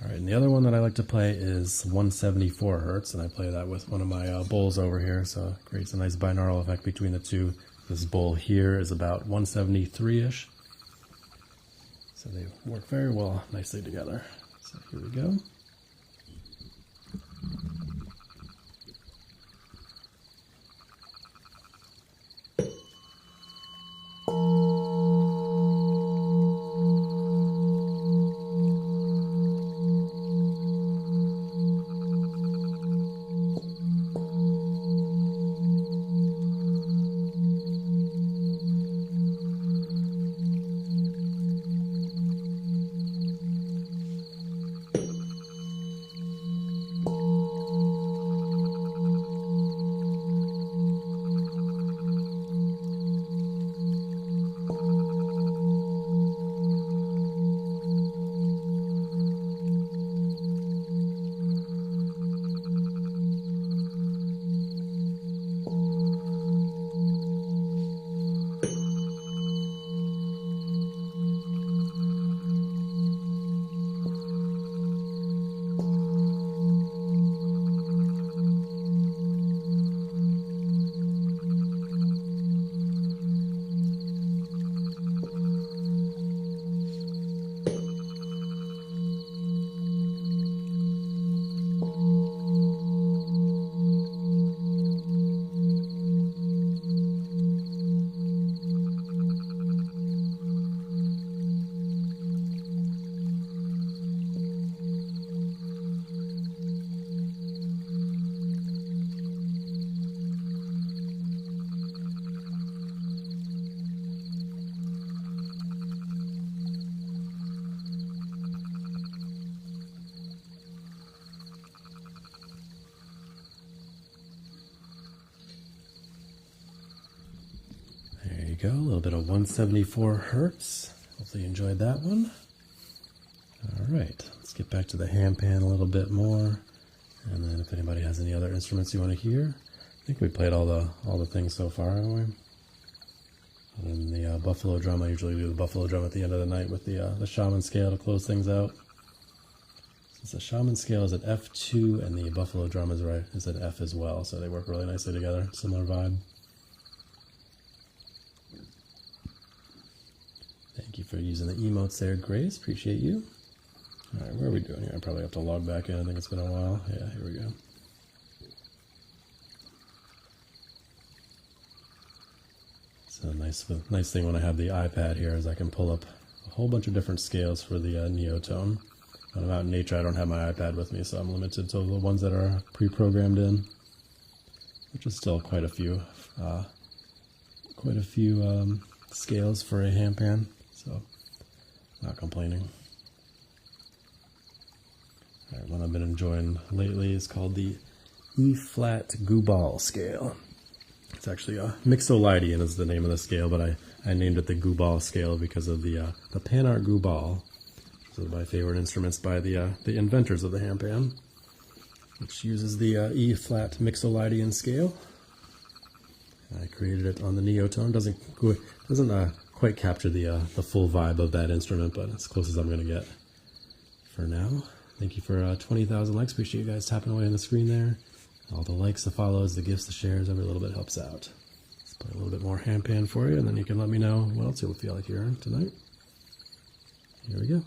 All right, and the other one that I like to play is 174 hertz, and I play that with one of my bowls over here. So it creates a nice binaural effect between the two. This bowl here is about 173-ish. So they work very well, nicely together. So here we go. you go, a little bit of 174 hertz. Hopefully you enjoyed that one. All right, let's get back to the handpan a little bit more. And then if anybody has any other instruments you want to hear, I think we played all the things so far, haven't we? And then the buffalo drum, I usually do the buffalo drum at the end of the night with the shaman scale to close things out. Since the shaman scale is at F2 and the buffalo drum is at F as well, so they work really nicely together, similar vibe. Thank you for using the emotes there, Grace, appreciate you. All right, where are we doing here? I probably have to log back in, I think it's been a while. Yeah, here we go. So nice thing when I have the iPad here is I can pull up a whole bunch of different scales for the Neotone. When I'm out in nature, I don't have my iPad with me, so I'm limited to the ones that are pre-programmed in, which is still quite a few scales for a handpan, so not complaining. All right, one I've been enjoying lately is called the E-flat Gooball scale. It's actually a Mixolydian is the name of the scale, but I named it the Gooball scale because of the PANArt Gooball. It's one of my favorite instruments by the inventors of the handpan, which uses the E-flat Mixolydian scale. I created it on the Neotone. Doesn't quite capture the full vibe of that instrument, but as close as I'm going to get for now. Thank you for 20,000 likes. Appreciate you guys tapping away on the screen there. All the likes, the follows, the gifts, the shares, every little bit helps out. Let's play a little bit more handpan for you, and then you can let me know what else you'll feel like hearing tonight. Here we go.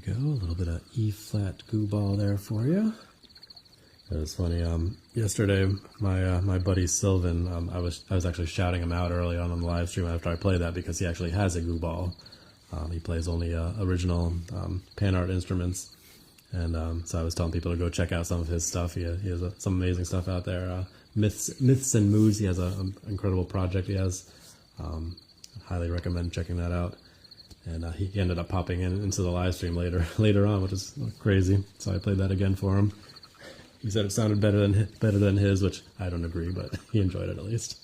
Go, a little bit of E-flat Gooball there for you. It was funny. Yesterday, my buddy Sylvan, I was actually shouting him out early on the live stream after I played that because he actually has a Gooball. He plays only original PANArt instruments. And so I was telling people to go check out some of his stuff. He has some amazing stuff out there. Myths and Moods, he has an incredible project he has. Highly recommend checking that out. And he ended up popping into the live stream later on, which is crazy. So I played that again for him. He said it sounded better than his, which I don't agree, but he enjoyed it at least.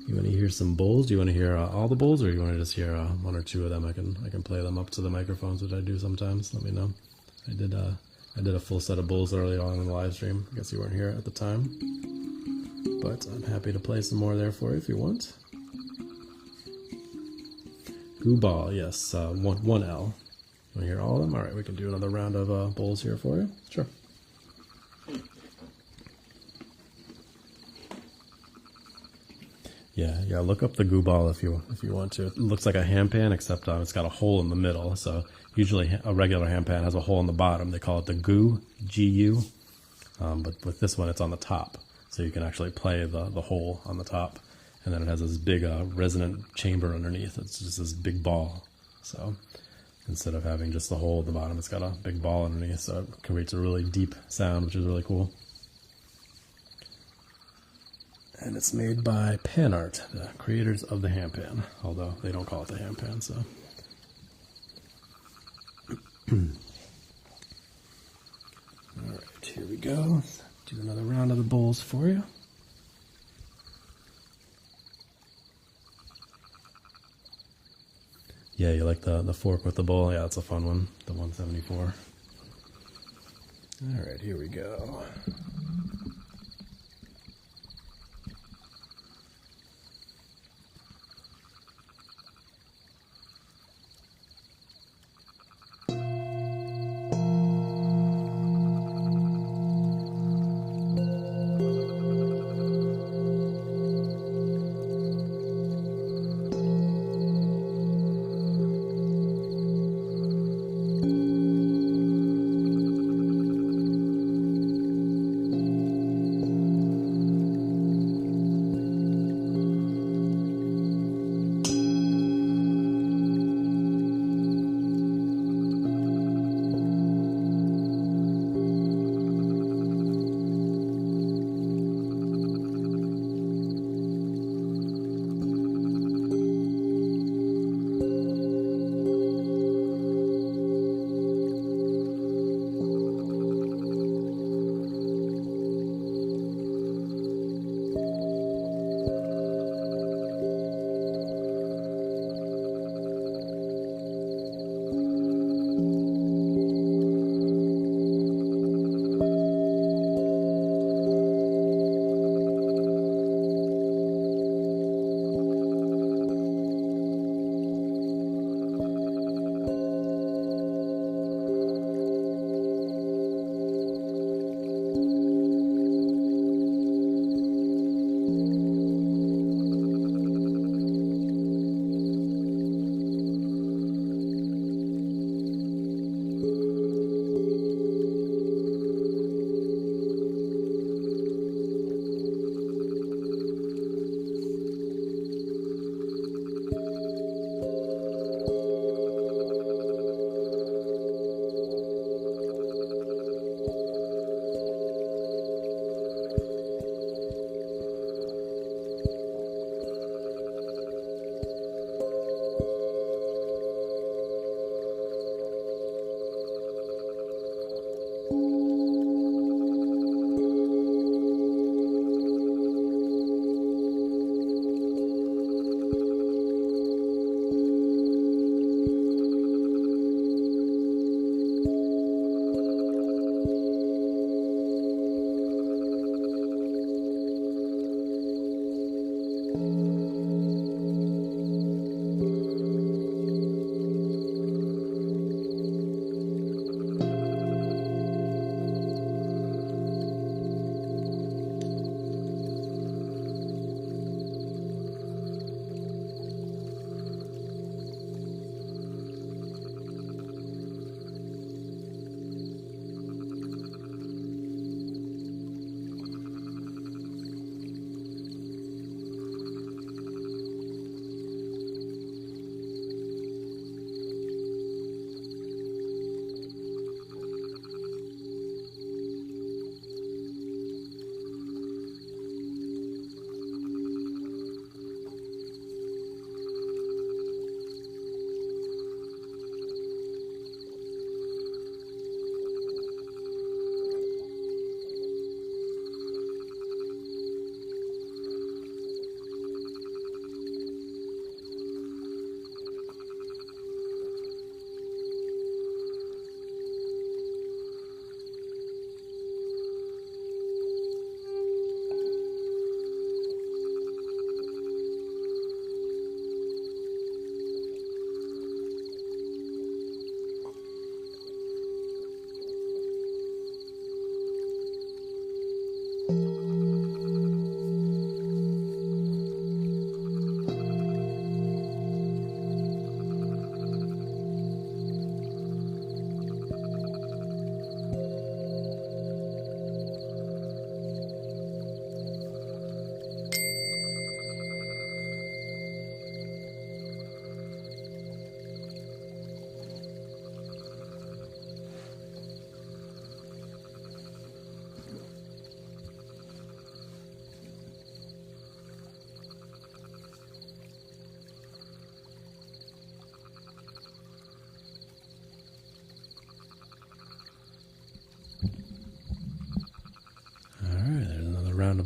You want to hear some bowls? Do you want to hear all the bowls, or you want to just hear one or two of them? I can play them up to the microphones, which I do sometimes. Let me know. I did a full set of bowls early on in the live stream. I guess you weren't here at the time, but I'm happy to play some more there for you if you want. Goo ball, yes, one L. You want to hear all of them? All right, we can do another round of bowls here for you. Sure. Yeah. Look up the goo ball if you want to. It looks like a handpan, except it's got a hole in the middle. So usually a regular handpan has a hole in the bottom. They call it the goo, G-U. But with this one, it's on the top, so you can actually play the hole on the top, and then it has this big resonant chamber underneath. It's just this big ball. So instead of having just the hole at the bottom, it's got a big ball underneath, so it creates a really deep sound, which is really cool. And it's made by PANArt, the creators of the handpan, although they don't call it the handpan, so. All right, here we go. Do another round of the bowls for you. Yeah, you like the fork with the bowl? Yeah, it's a fun one, the 174. All right, here we go.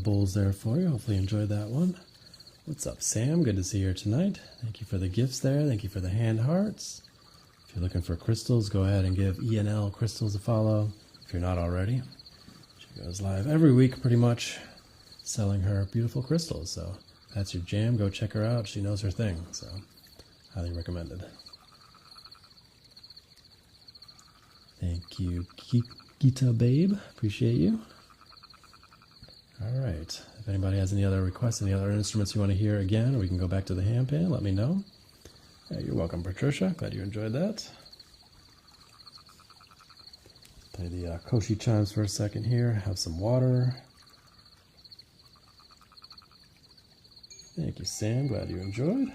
bowls there for you. Hopefully you enjoyed that one. What's up, Sam? Good to see you here tonight. Thank you for the gifts there. Thank you for the hand hearts. If you're looking for crystals, go ahead and give E&L Crystals a follow if you're not already. She goes live every week pretty much selling her beautiful crystals. So if that's your jam, go check her out. She knows her thing. So highly recommended. Thank you, Gita Babe. Appreciate you. All right. If anybody has any other requests, any other instruments you want to hear again, or we can go back to the handpan, let me know. Yeah, you're welcome, Patricia. Glad you enjoyed that. Play the Koshi chimes for a second here. Have some water. Thank you, Sam. Glad you enjoyed.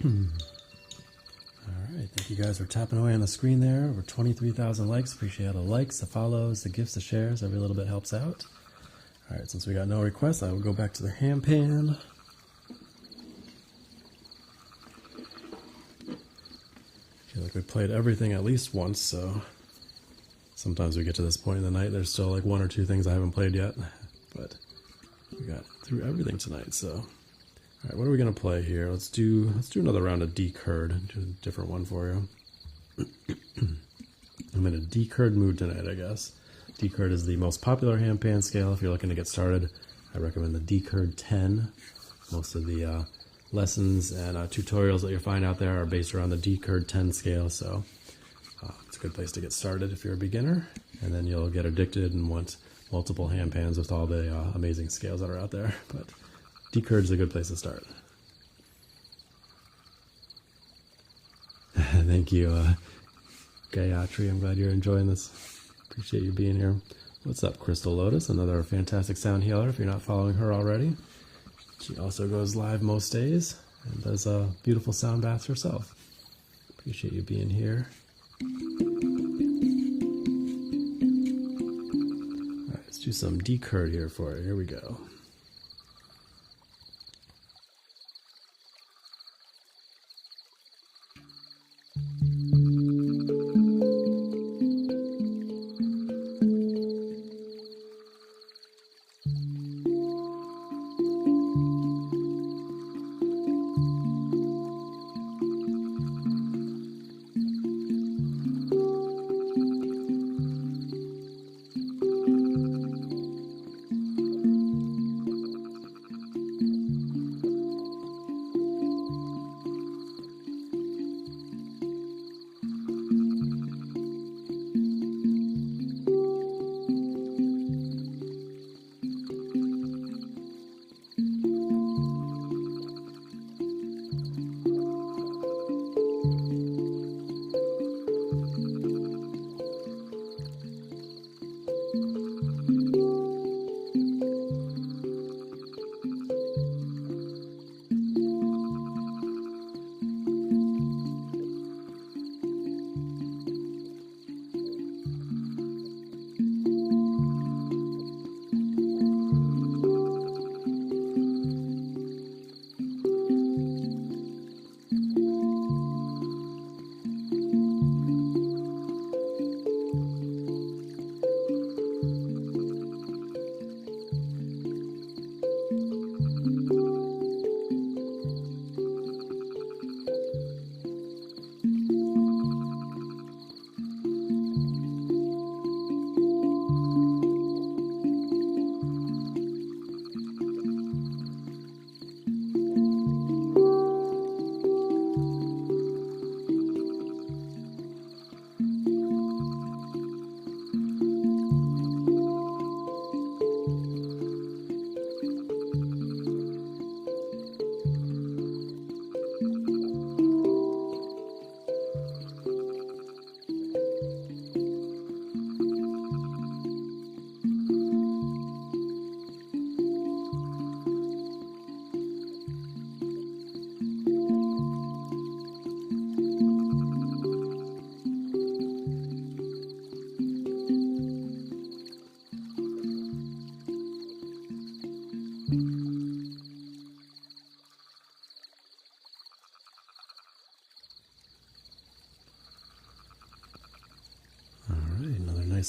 Alright, thank you guys for tapping away on the screen there. Over 23,000 likes. Appreciate all the likes, the follows, the gifts, the shares. Every little bit helps out. Alright, since we got no requests, I will go back to the handpan. I feel like we played everything at least once, so sometimes we get to this point in the night, there's still like one or two things I haven't played yet. But we got through everything tonight, so... Alright, what are we going to play here? Let's do another round of D-Curd. Do a different one for you. I'm in a D-Curd mood tonight, I guess. D-Curd is the most popular handpan scale. If you're looking to get started, I recommend the D-Curd 10. Most of the lessons and tutorials that you'll find out there are based around the D-Curd 10 scale, so it's a good place to get started if you're a beginner. And then you'll get addicted and want multiple handpans with all the amazing scales that are out there. But D-Curd is a good place to start. Thank you, Gayatri. I'm glad you're enjoying this. Appreciate you being here. What's up, Crystal Lotus? Another fantastic sound healer if you're not following her already. She also goes live most days and does beautiful sound baths herself. Appreciate you being here. All right, let's do some D-Curd here for you. Here we go.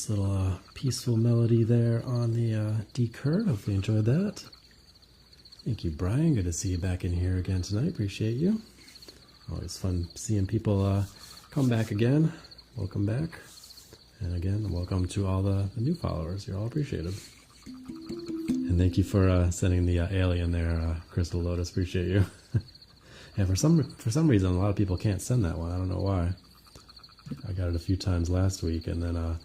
Nice little peaceful melody there on the D curve. Hopefully you enjoyed that. Thank you, Brian. Good to see you back in here again tonight. Appreciate you. Always fun seeing people come back again. Welcome back. And again, welcome to all the new followers. You're all appreciated. And thank you for sending the alien there, Crystal Lotus. Appreciate you. And for some reason, a lot of people can't send that one. I don't know why. I got it a few times last week, and then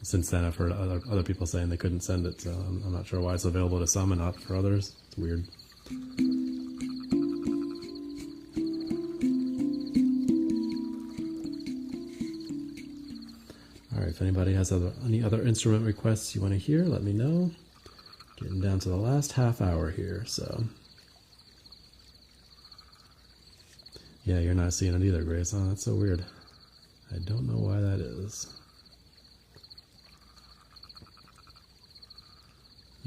since then I've heard other people saying they couldn't send it. So I'm not sure why it's available to some and not for others. It's weird. All right, if anybody has any other instrument requests you want to hear, let me know. Getting down to the last half hour here, so. Yeah, you're not seeing it either, Grace. Oh, that's so weird. I don't know why that is.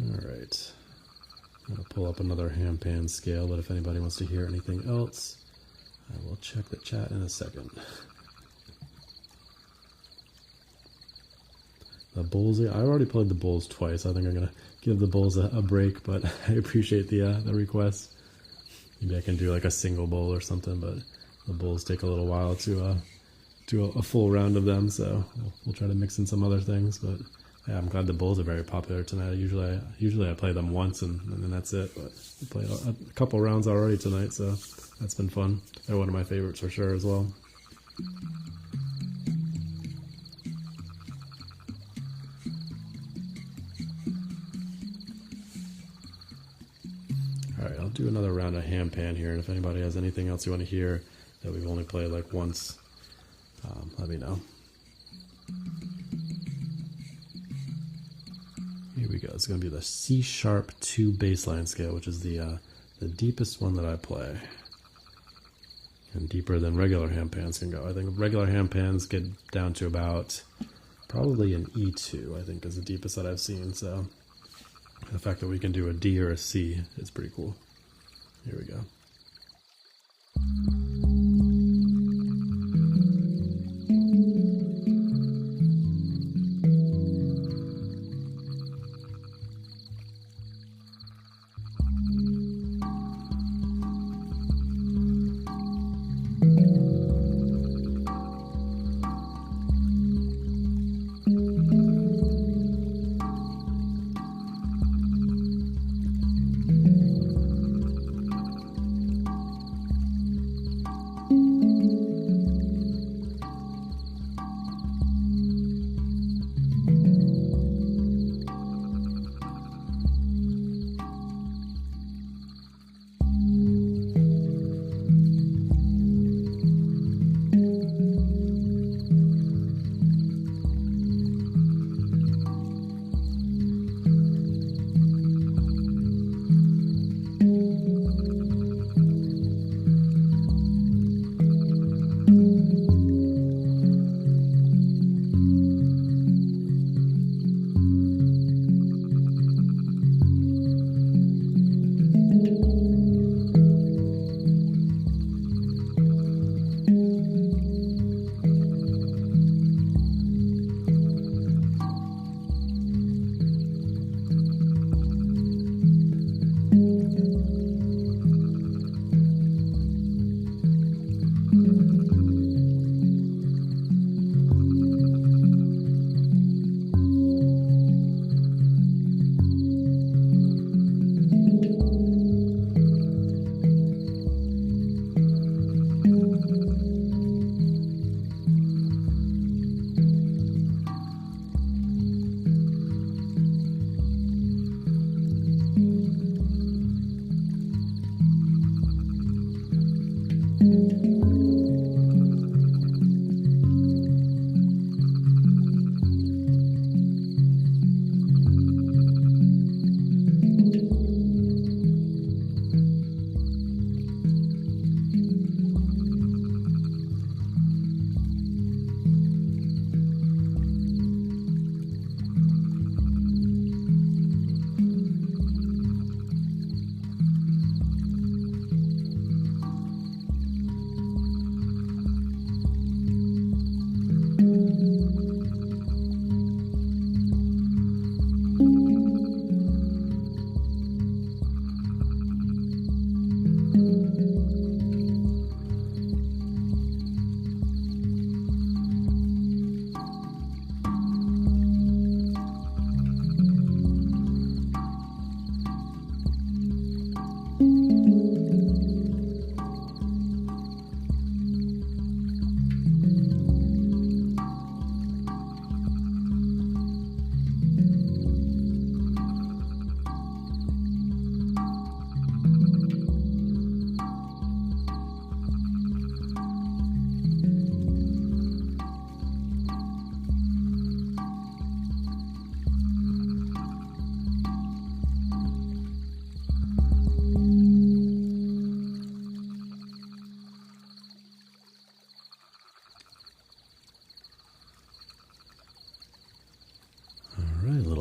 All right. I'm going to pull up another handpan scale, but if anybody wants to hear anything else, I will check the chat in a second. The bulls, I already played the bulls twice. I think I'm going to give the bulls a break, but I appreciate the request. Maybe I can do like a single bowl or something, but the bulls take a little while to do a full round of them, so we'll try to mix in some other things. But yeah, I'm glad the bulls are very popular tonight. Usually I play them once and then that's it, but we played a couple rounds already tonight, so that's been fun. They're one of my favorites for sure as well. Alright, I'll do another round of handpan here, and if anybody has anything else you want to hear that we've only played like once, let me know. Here we go. It's going to be the C-sharp 2 bassline scale, which is the deepest one that I play. And deeper than regular handpans can go. I think regular handpans get down to about probably an E2, I think is the deepest that I've seen. So the fact that we can do a D or a C is pretty cool. Here we go.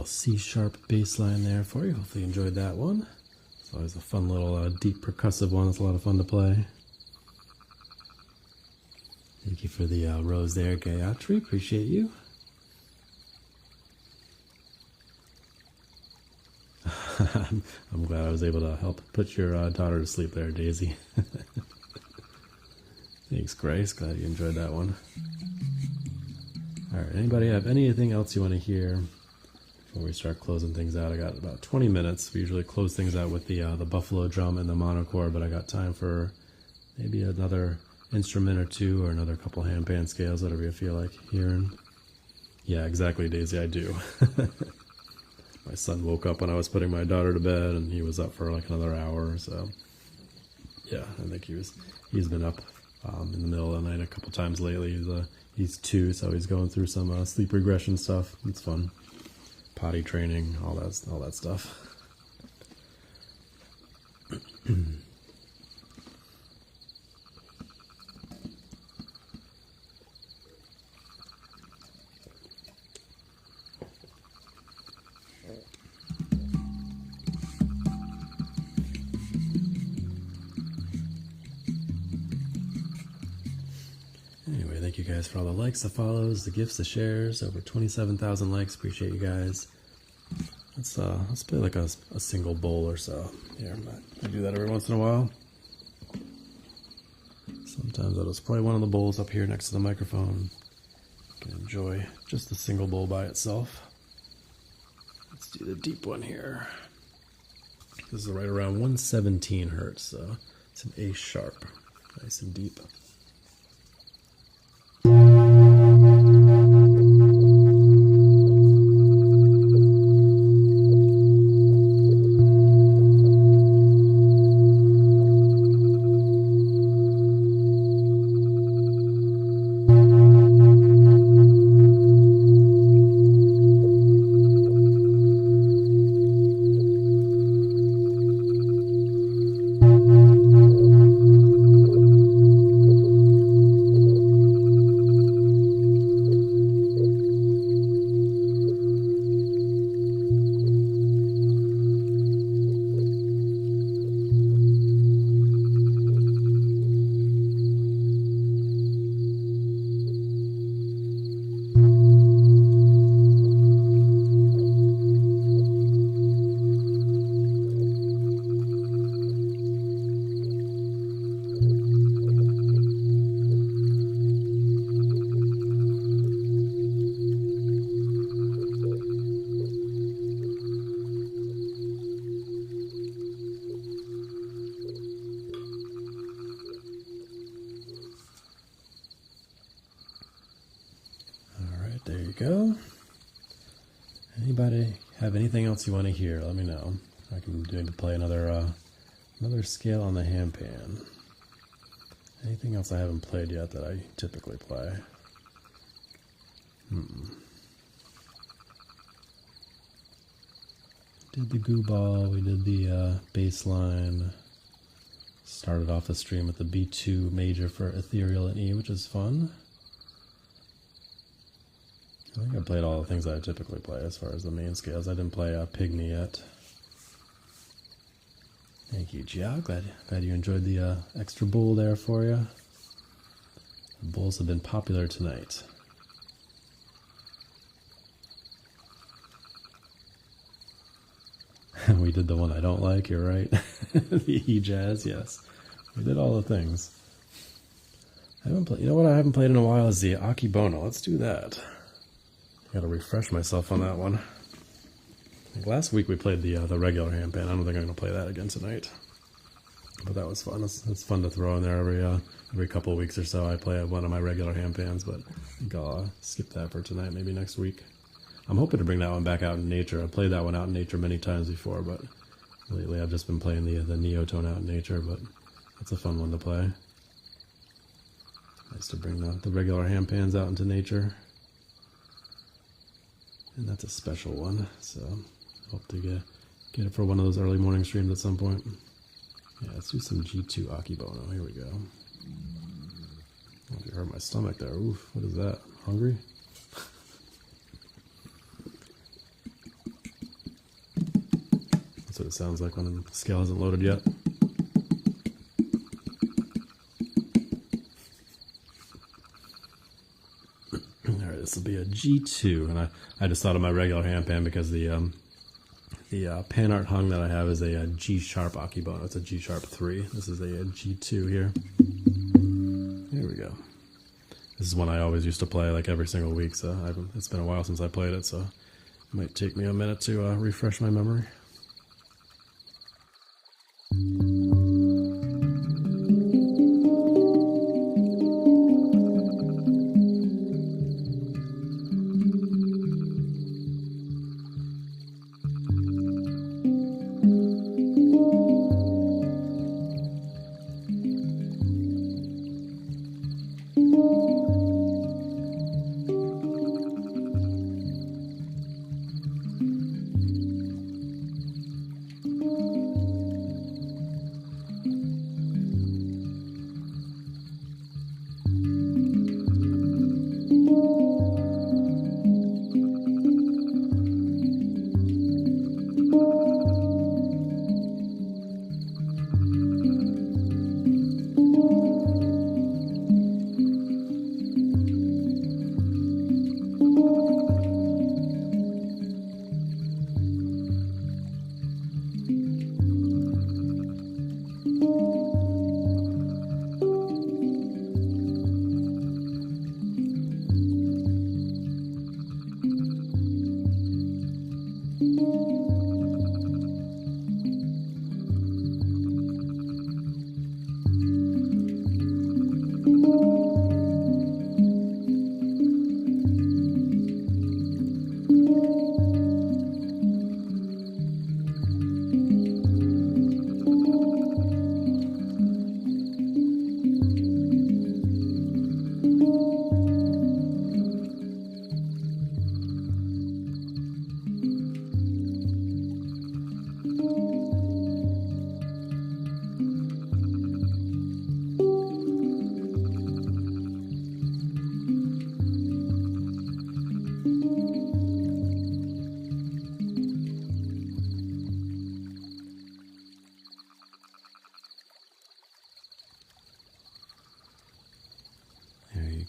little C-sharp bass line there for you. Hopefully you enjoyed that one. It's always a fun little deep percussive one. It's a lot of fun to play. Thank you for the rose there, Gayatri. Appreciate you. I'm glad I was able to help put your daughter to sleep there, Daisy. Thanks, Grace. Glad you enjoyed that one. Alright, anybody have anything else you want to hear before we start closing things out? I got about 20 minutes. We usually close things out with the buffalo drum and the monochord, but I got time for maybe another instrument or two, or another couple handpan scales, whatever you feel like hearing. Yeah, exactly, Daisy, I do. My son woke up when I was putting my daughter to bed, and he was up for like another hour, so yeah, I think he's been up in the middle of the night a couple times lately. He's 2, so he's going through some sleep regression stuff. It's fun. Potty training, all that stuff. Anyway, thank you guys for all the likes, the follows, the gifts, the shares. Over 27,000 likes. Appreciate you guys. Let's play like a single bowl or so. Here, I do that every once in a while. Sometimes I'll just play one of the bowls up here next to the microphone. You can enjoy just the single bowl by itself. Let's do the deep one here. This is right around 117 hertz, so it's an A sharp, nice and deep. There you go. Anybody have anything else you want to hear? Let me know. I can maybe play another scale on the handpan. Anything else I haven't played yet that I typically play? Did the goo ball, we did the bass line. Started off the stream with the B2 major for ethereal and E, which is fun. I think I played all the things that I typically play as far as the main scales. I didn't play Pygmy yet. Thank you, Gia. Glad you enjoyed the extra bowl there for you. The bowls have been popular tonight. We did the one I don't like, you're right. The E-Jazz, yes. We did all the things. I haven't played, you know what I haven't played in a while is the Akibono. Let's do that. Gotta refresh myself on that one. Like last week we played the regular handpan. I don't think I'm gonna play that again tonight. But that was fun. It's fun to throw in there every couple of weeks or so. I play one of my regular handpans, but I think I'll skip that for tonight, maybe next week. I'm hoping to bring that one back out in nature. I've played that one out in nature many times before, but lately I've just been playing the Neotone out in nature, but that's a fun one to play. Nice to bring the regular handpans out into nature. And that's a special one, so hope to get it for one of those early morning streams at some point. Yeah, let's do some G2 Akibono. Here we go. Oh, you hurt my stomach there. Oof, what is that? Hungry? what it sounds like when the scale hasn't loaded yet. Alright, this will be a G2, and I just thought of my regular handpan because the PANArt Hang that I have is a G sharp Akebono. It's a G sharp 3. This is a G2 here. Here we go. This is one I always used to play like every single week, so it's been a while since I played it, so it might take me a minute to refresh my memory.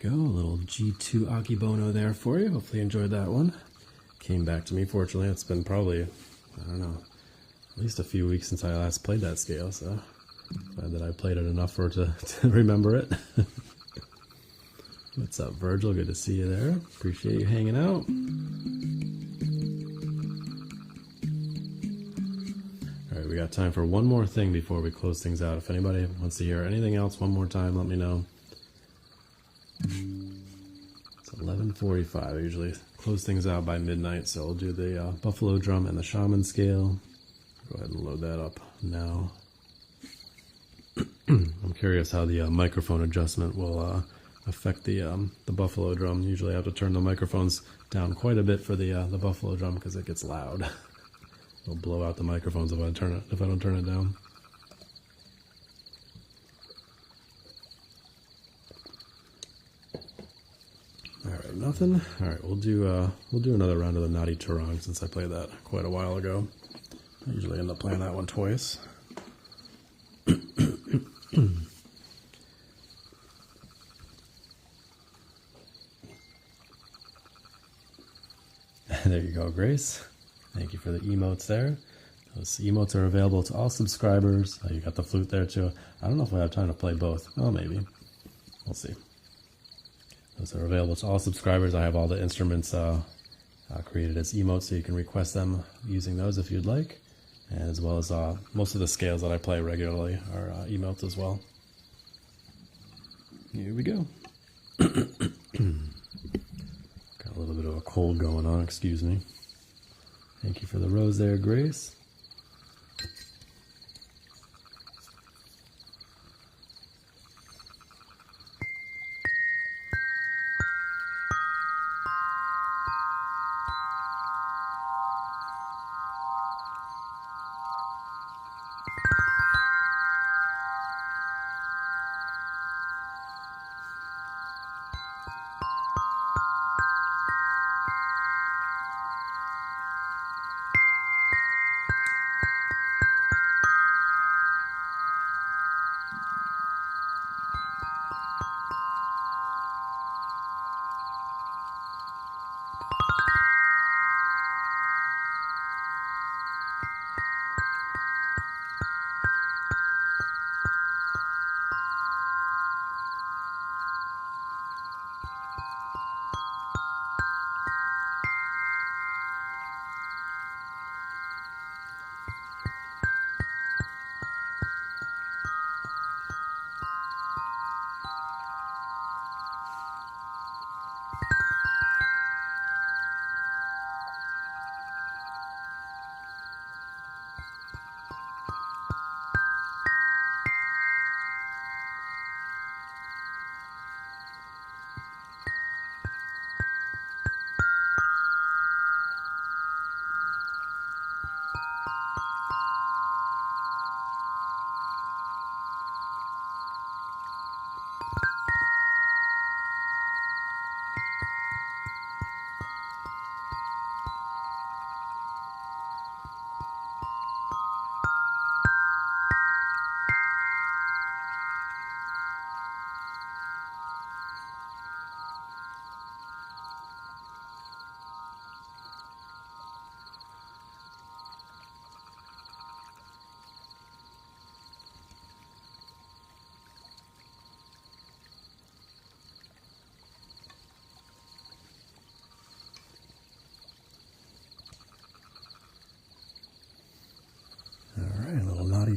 Go, a little G2 Akebono there for you. Hopefully you enjoyed that one. Came back to me, fortunately. It's been probably, I don't know, at least a few weeks since I last played that scale, so glad that I played it enough for it to remember it. What's up, Virgil? Good to see you there. Appreciate you hanging out. Alright, we got time for one more thing before we close things out. If anybody wants to hear anything else one more time, let me know. It's 11:45. I usually close things out by midnight, so I'll do the buffalo drum and the shaman scale. Go ahead and load that up now. I'm curious how the microphone adjustment will affect the buffalo drum. Usually I have to turn the microphones down quite a bit for the buffalo drum because it gets loud. It'll blow out the microphones if I don't turn it down. Alright, nothing. Alright, we'll do another round of the Naughty Turong since I played that quite a while ago. I usually end up playing that one twice. There you go, Grace. Thank you for the emotes there. Those emotes are available to all subscribers. You got the flute there too. I don't know if we have time to play both. Oh, maybe. We'll see. Those are available to all subscribers. I have all the instruments created as emotes, so you can request them using those if you'd like. And as well as most of the scales that I play regularly are emotes as well. Here we go. Got a little bit of a cold going on, excuse me. Thank you for the rose there, Grace.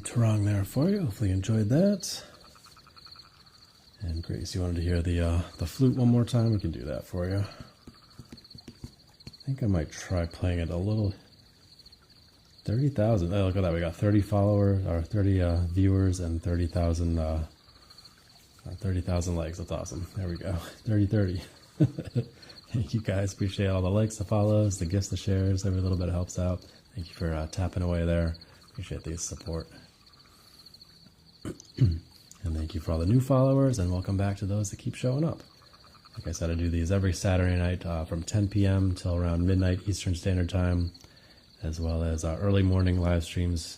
Tarang there for you. Hopefully you enjoyed that. And Grace, you wanted to hear the flute one more time? We can do that for you. I think I might try playing it a little. 30,000. Oh, look at that. We got 30 followers, or 30 viewers, and 30,000 30,000 likes. That's awesome. There we go. 30. Thank you guys. Appreciate all the likes, the follows, the gifts, the shares. Every little bit helps out. Thank you for tapping away there. Appreciate the support. And thank you for all the new followers, and welcome back to those that keep showing up. Like I said, I do these every Saturday night from 10 p.m. till around midnight Eastern Standard Time, as well as early morning live streams,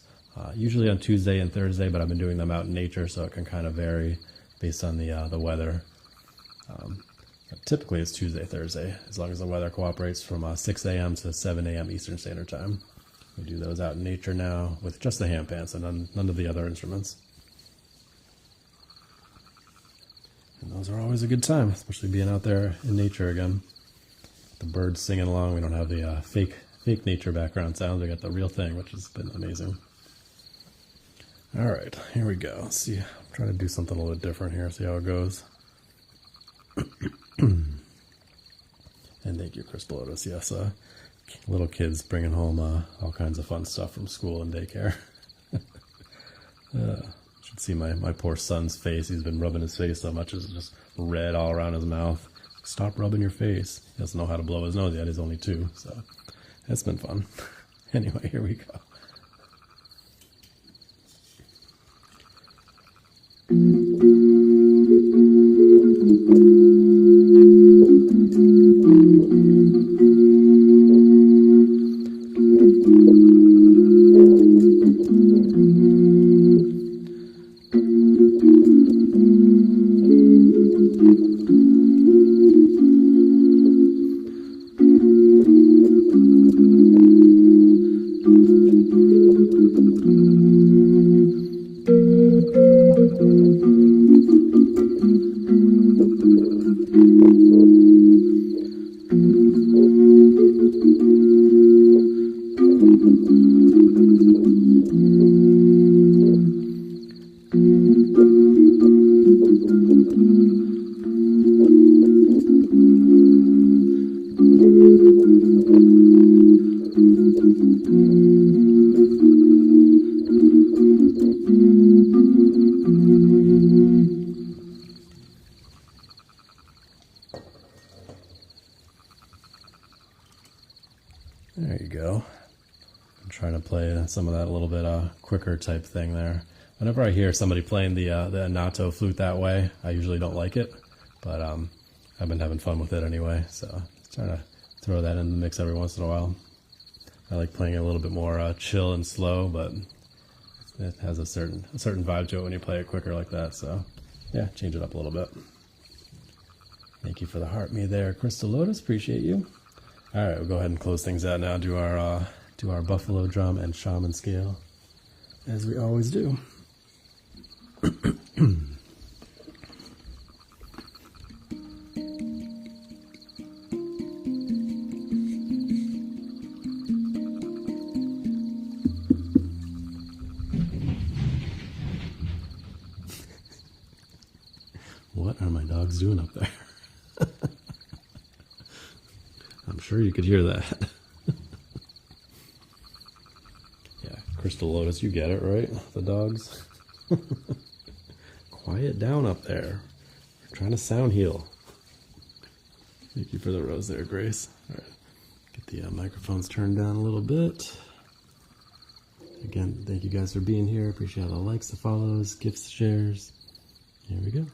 usually on Tuesday and Thursday, but I've been doing them out in nature, so it can kind of vary based on the weather. Typically it's Tuesday, Thursday, as long as the weather cooperates, from 6 a.m. to 7 a.m. Eastern Standard Time. We do those out in nature now with just the handpan, so none of the other instruments. And those are always a good time, especially being out there in nature again. The birds singing along. We don't have the fake nature background sounds. We got the real thing, which has been amazing. All right, here we go. Let's see. I'm trying to do something a little bit different here. See how it goes. And thank you, Crystal Lotus. Yes, little kids bringing home all kinds of fun stuff from school and daycare. Should see my poor son's face. He's been rubbing his face so much it's just red all around his mouth. Stop rubbing your face. He doesn't know how to blow his nose yet. He's only 2, so it's been fun. Anyway, here we go. There you go. I'm trying to play some of that a little bit quicker type thing there. Whenever I hear somebody playing the Neotone flute that way, I usually don't like it, but I've been having fun with it anyway, so trying to throw that in the mix every once in a while. I like playing it a little bit more chill and slow, but it has a certain vibe to it when you play it quicker like that, so yeah, change it up a little bit. Thank you for the heart me there, Crystal Lotus, appreciate you. All right, we'll go ahead and close things out now. Do our buffalo drum and shaman scale, as we always do. What are my dogs doing up there? I'm sure you could hear that. Yeah, Crystal Lotus, you get it, right? The dogs. Quiet down up there. We're trying to sound heal. Thank you for the rose there, Grace. All right, get the microphones turned down a little bit. Again, thank you guys for being here. Appreciate all the likes, the follows, gifts, the shares. Here we go.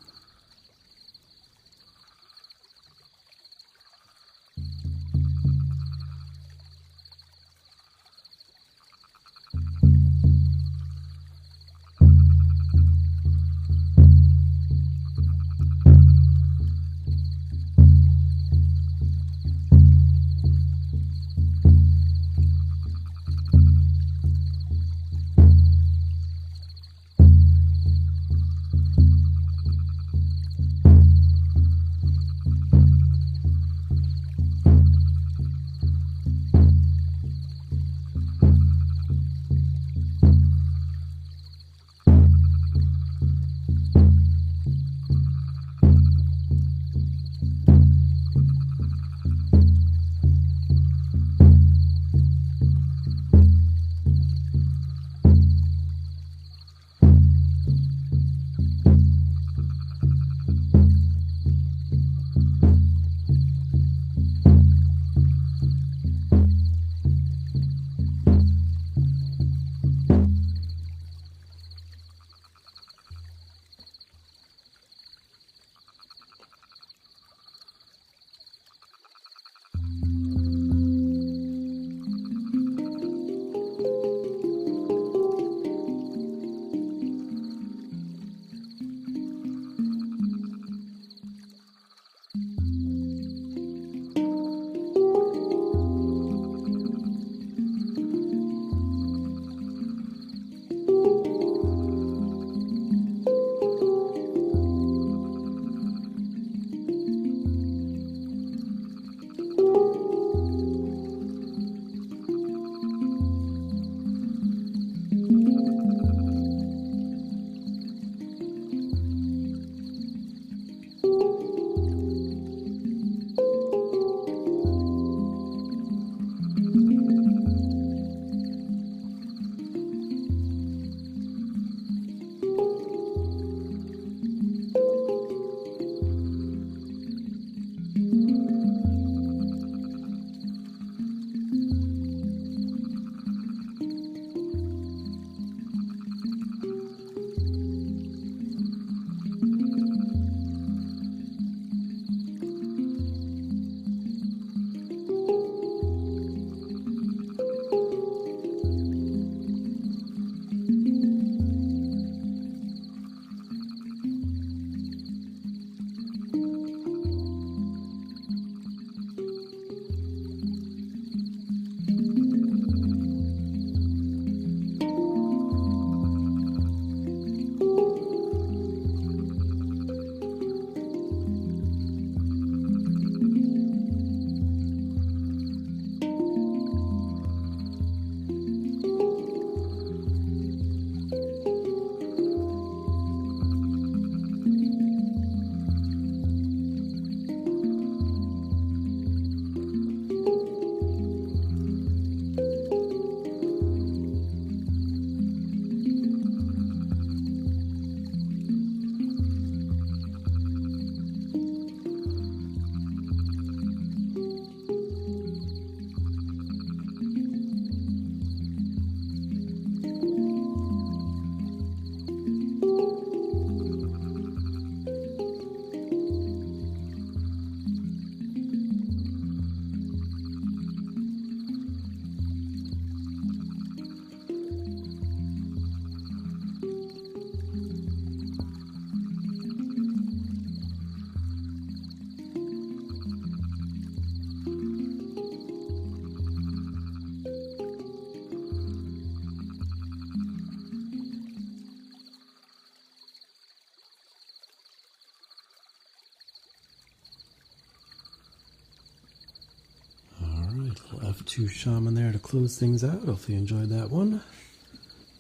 two shaman there to close things out. Hopefully you enjoyed that one.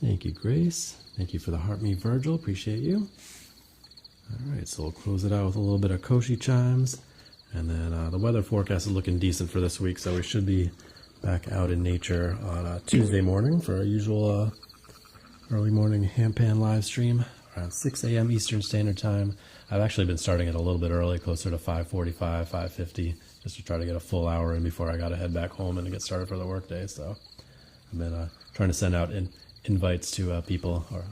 Thank you, Grace. Thank you for the heart me, Virgil. Appreciate you. All right, so we'll close it out with a little bit of Koshi chimes. And then the weather forecast is looking decent for this week, so we should be back out in nature on Tuesday morning for our usual early morning Handpan live stream around 6 a.m. Eastern Standard Time. I've actually been starting it a little bit early, closer to 5:45, 5:50, just to try to get a full hour in before I got to head back home and get started for the workday. So I've been trying to send out invites to people, or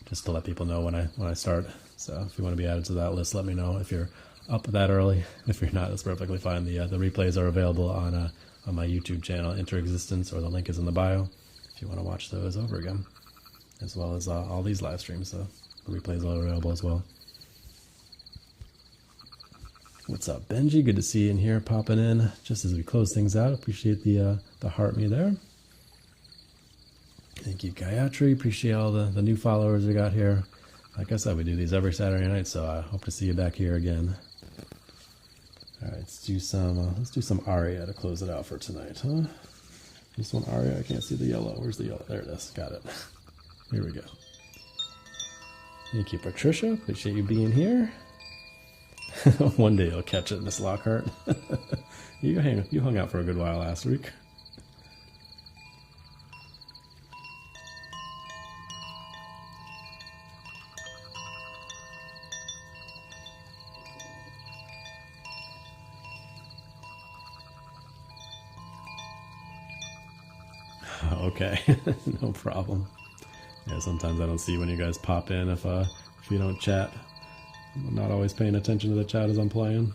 just to let people know when I start. So if you want to be added to that list, let me know if you're up that early. If you're not, that's perfectly fine. The replays are available on my YouTube channel, Interexistence, or the link is in the bio if you want to watch those over again, as well as all these live streams. So the replays are available as well. What's up, Benji? Good to see you in here, popping in just as we close things out. Appreciate the heart me there. Thank you, Gayatri. Appreciate all the new followers we got here. Like I said, we do these every Saturday night, so I hope to see you back here again. All right, let's do some aria to close it out for tonight, huh? Just one aria. I can't see the yellow. Where's the yellow? There it is. Got it. Here we go. Thank you, Patricia. Appreciate you being here. One day you'll catch it, Miss Lockhart. You hung out for a good while last week. Okay, no problem. Yeah, sometimes I don't see when you guys pop in if you don't chat. I'm not always paying attention to the chat as I'm playing.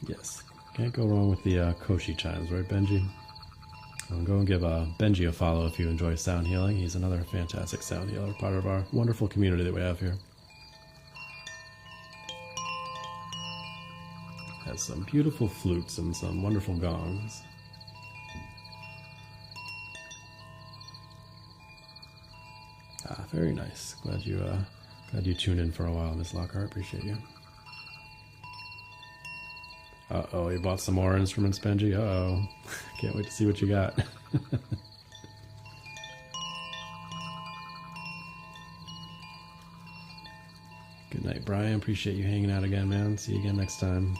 Yes, can't go wrong with the Koshi chimes, right, Benji? I'll go and give Benji a follow if you enjoy sound healing. He's another fantastic sound healer, part of our wonderful community that we have here. Has some beautiful flutes and some wonderful gongs. Ah, very nice. Glad you tuned in for a while, Miss Lockhart. Appreciate you. Uh-oh, you bought some more instruments, Benji? Uh-oh. Can't wait to see what you got. Good night, Brian. Appreciate you hanging out again, man. See you again next time.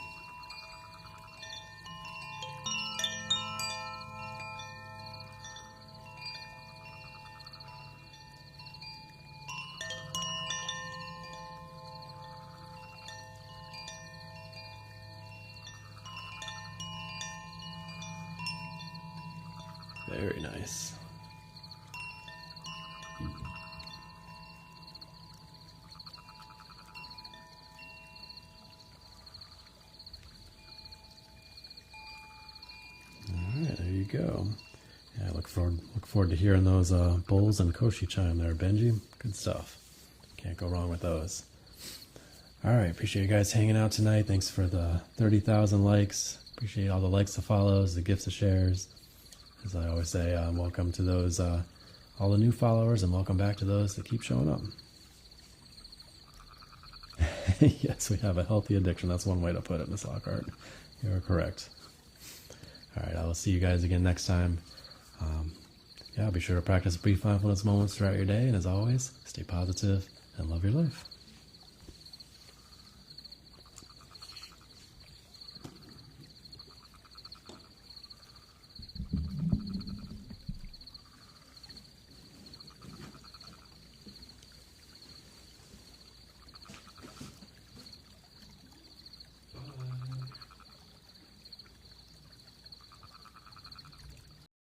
Very nice. All right, there you go. Yeah, I look forward to hearing those bowls and Koshi chime there, Benji. Good stuff. Can't go wrong with those. All right, appreciate you guys hanging out tonight. Thanks for the 30,000 likes. Appreciate all the likes, the follows, the gifts, the shares. As I always say, welcome to those, all the new followers, and welcome back to those that keep showing up. Yes, we have a healthy addiction. That's one way to put it, Miss Lockhart. You're correct. All right, I will see you guys again next time. Yeah, be sure to practice brief mindfulness moments throughout your day. And as always, stay positive and love your life.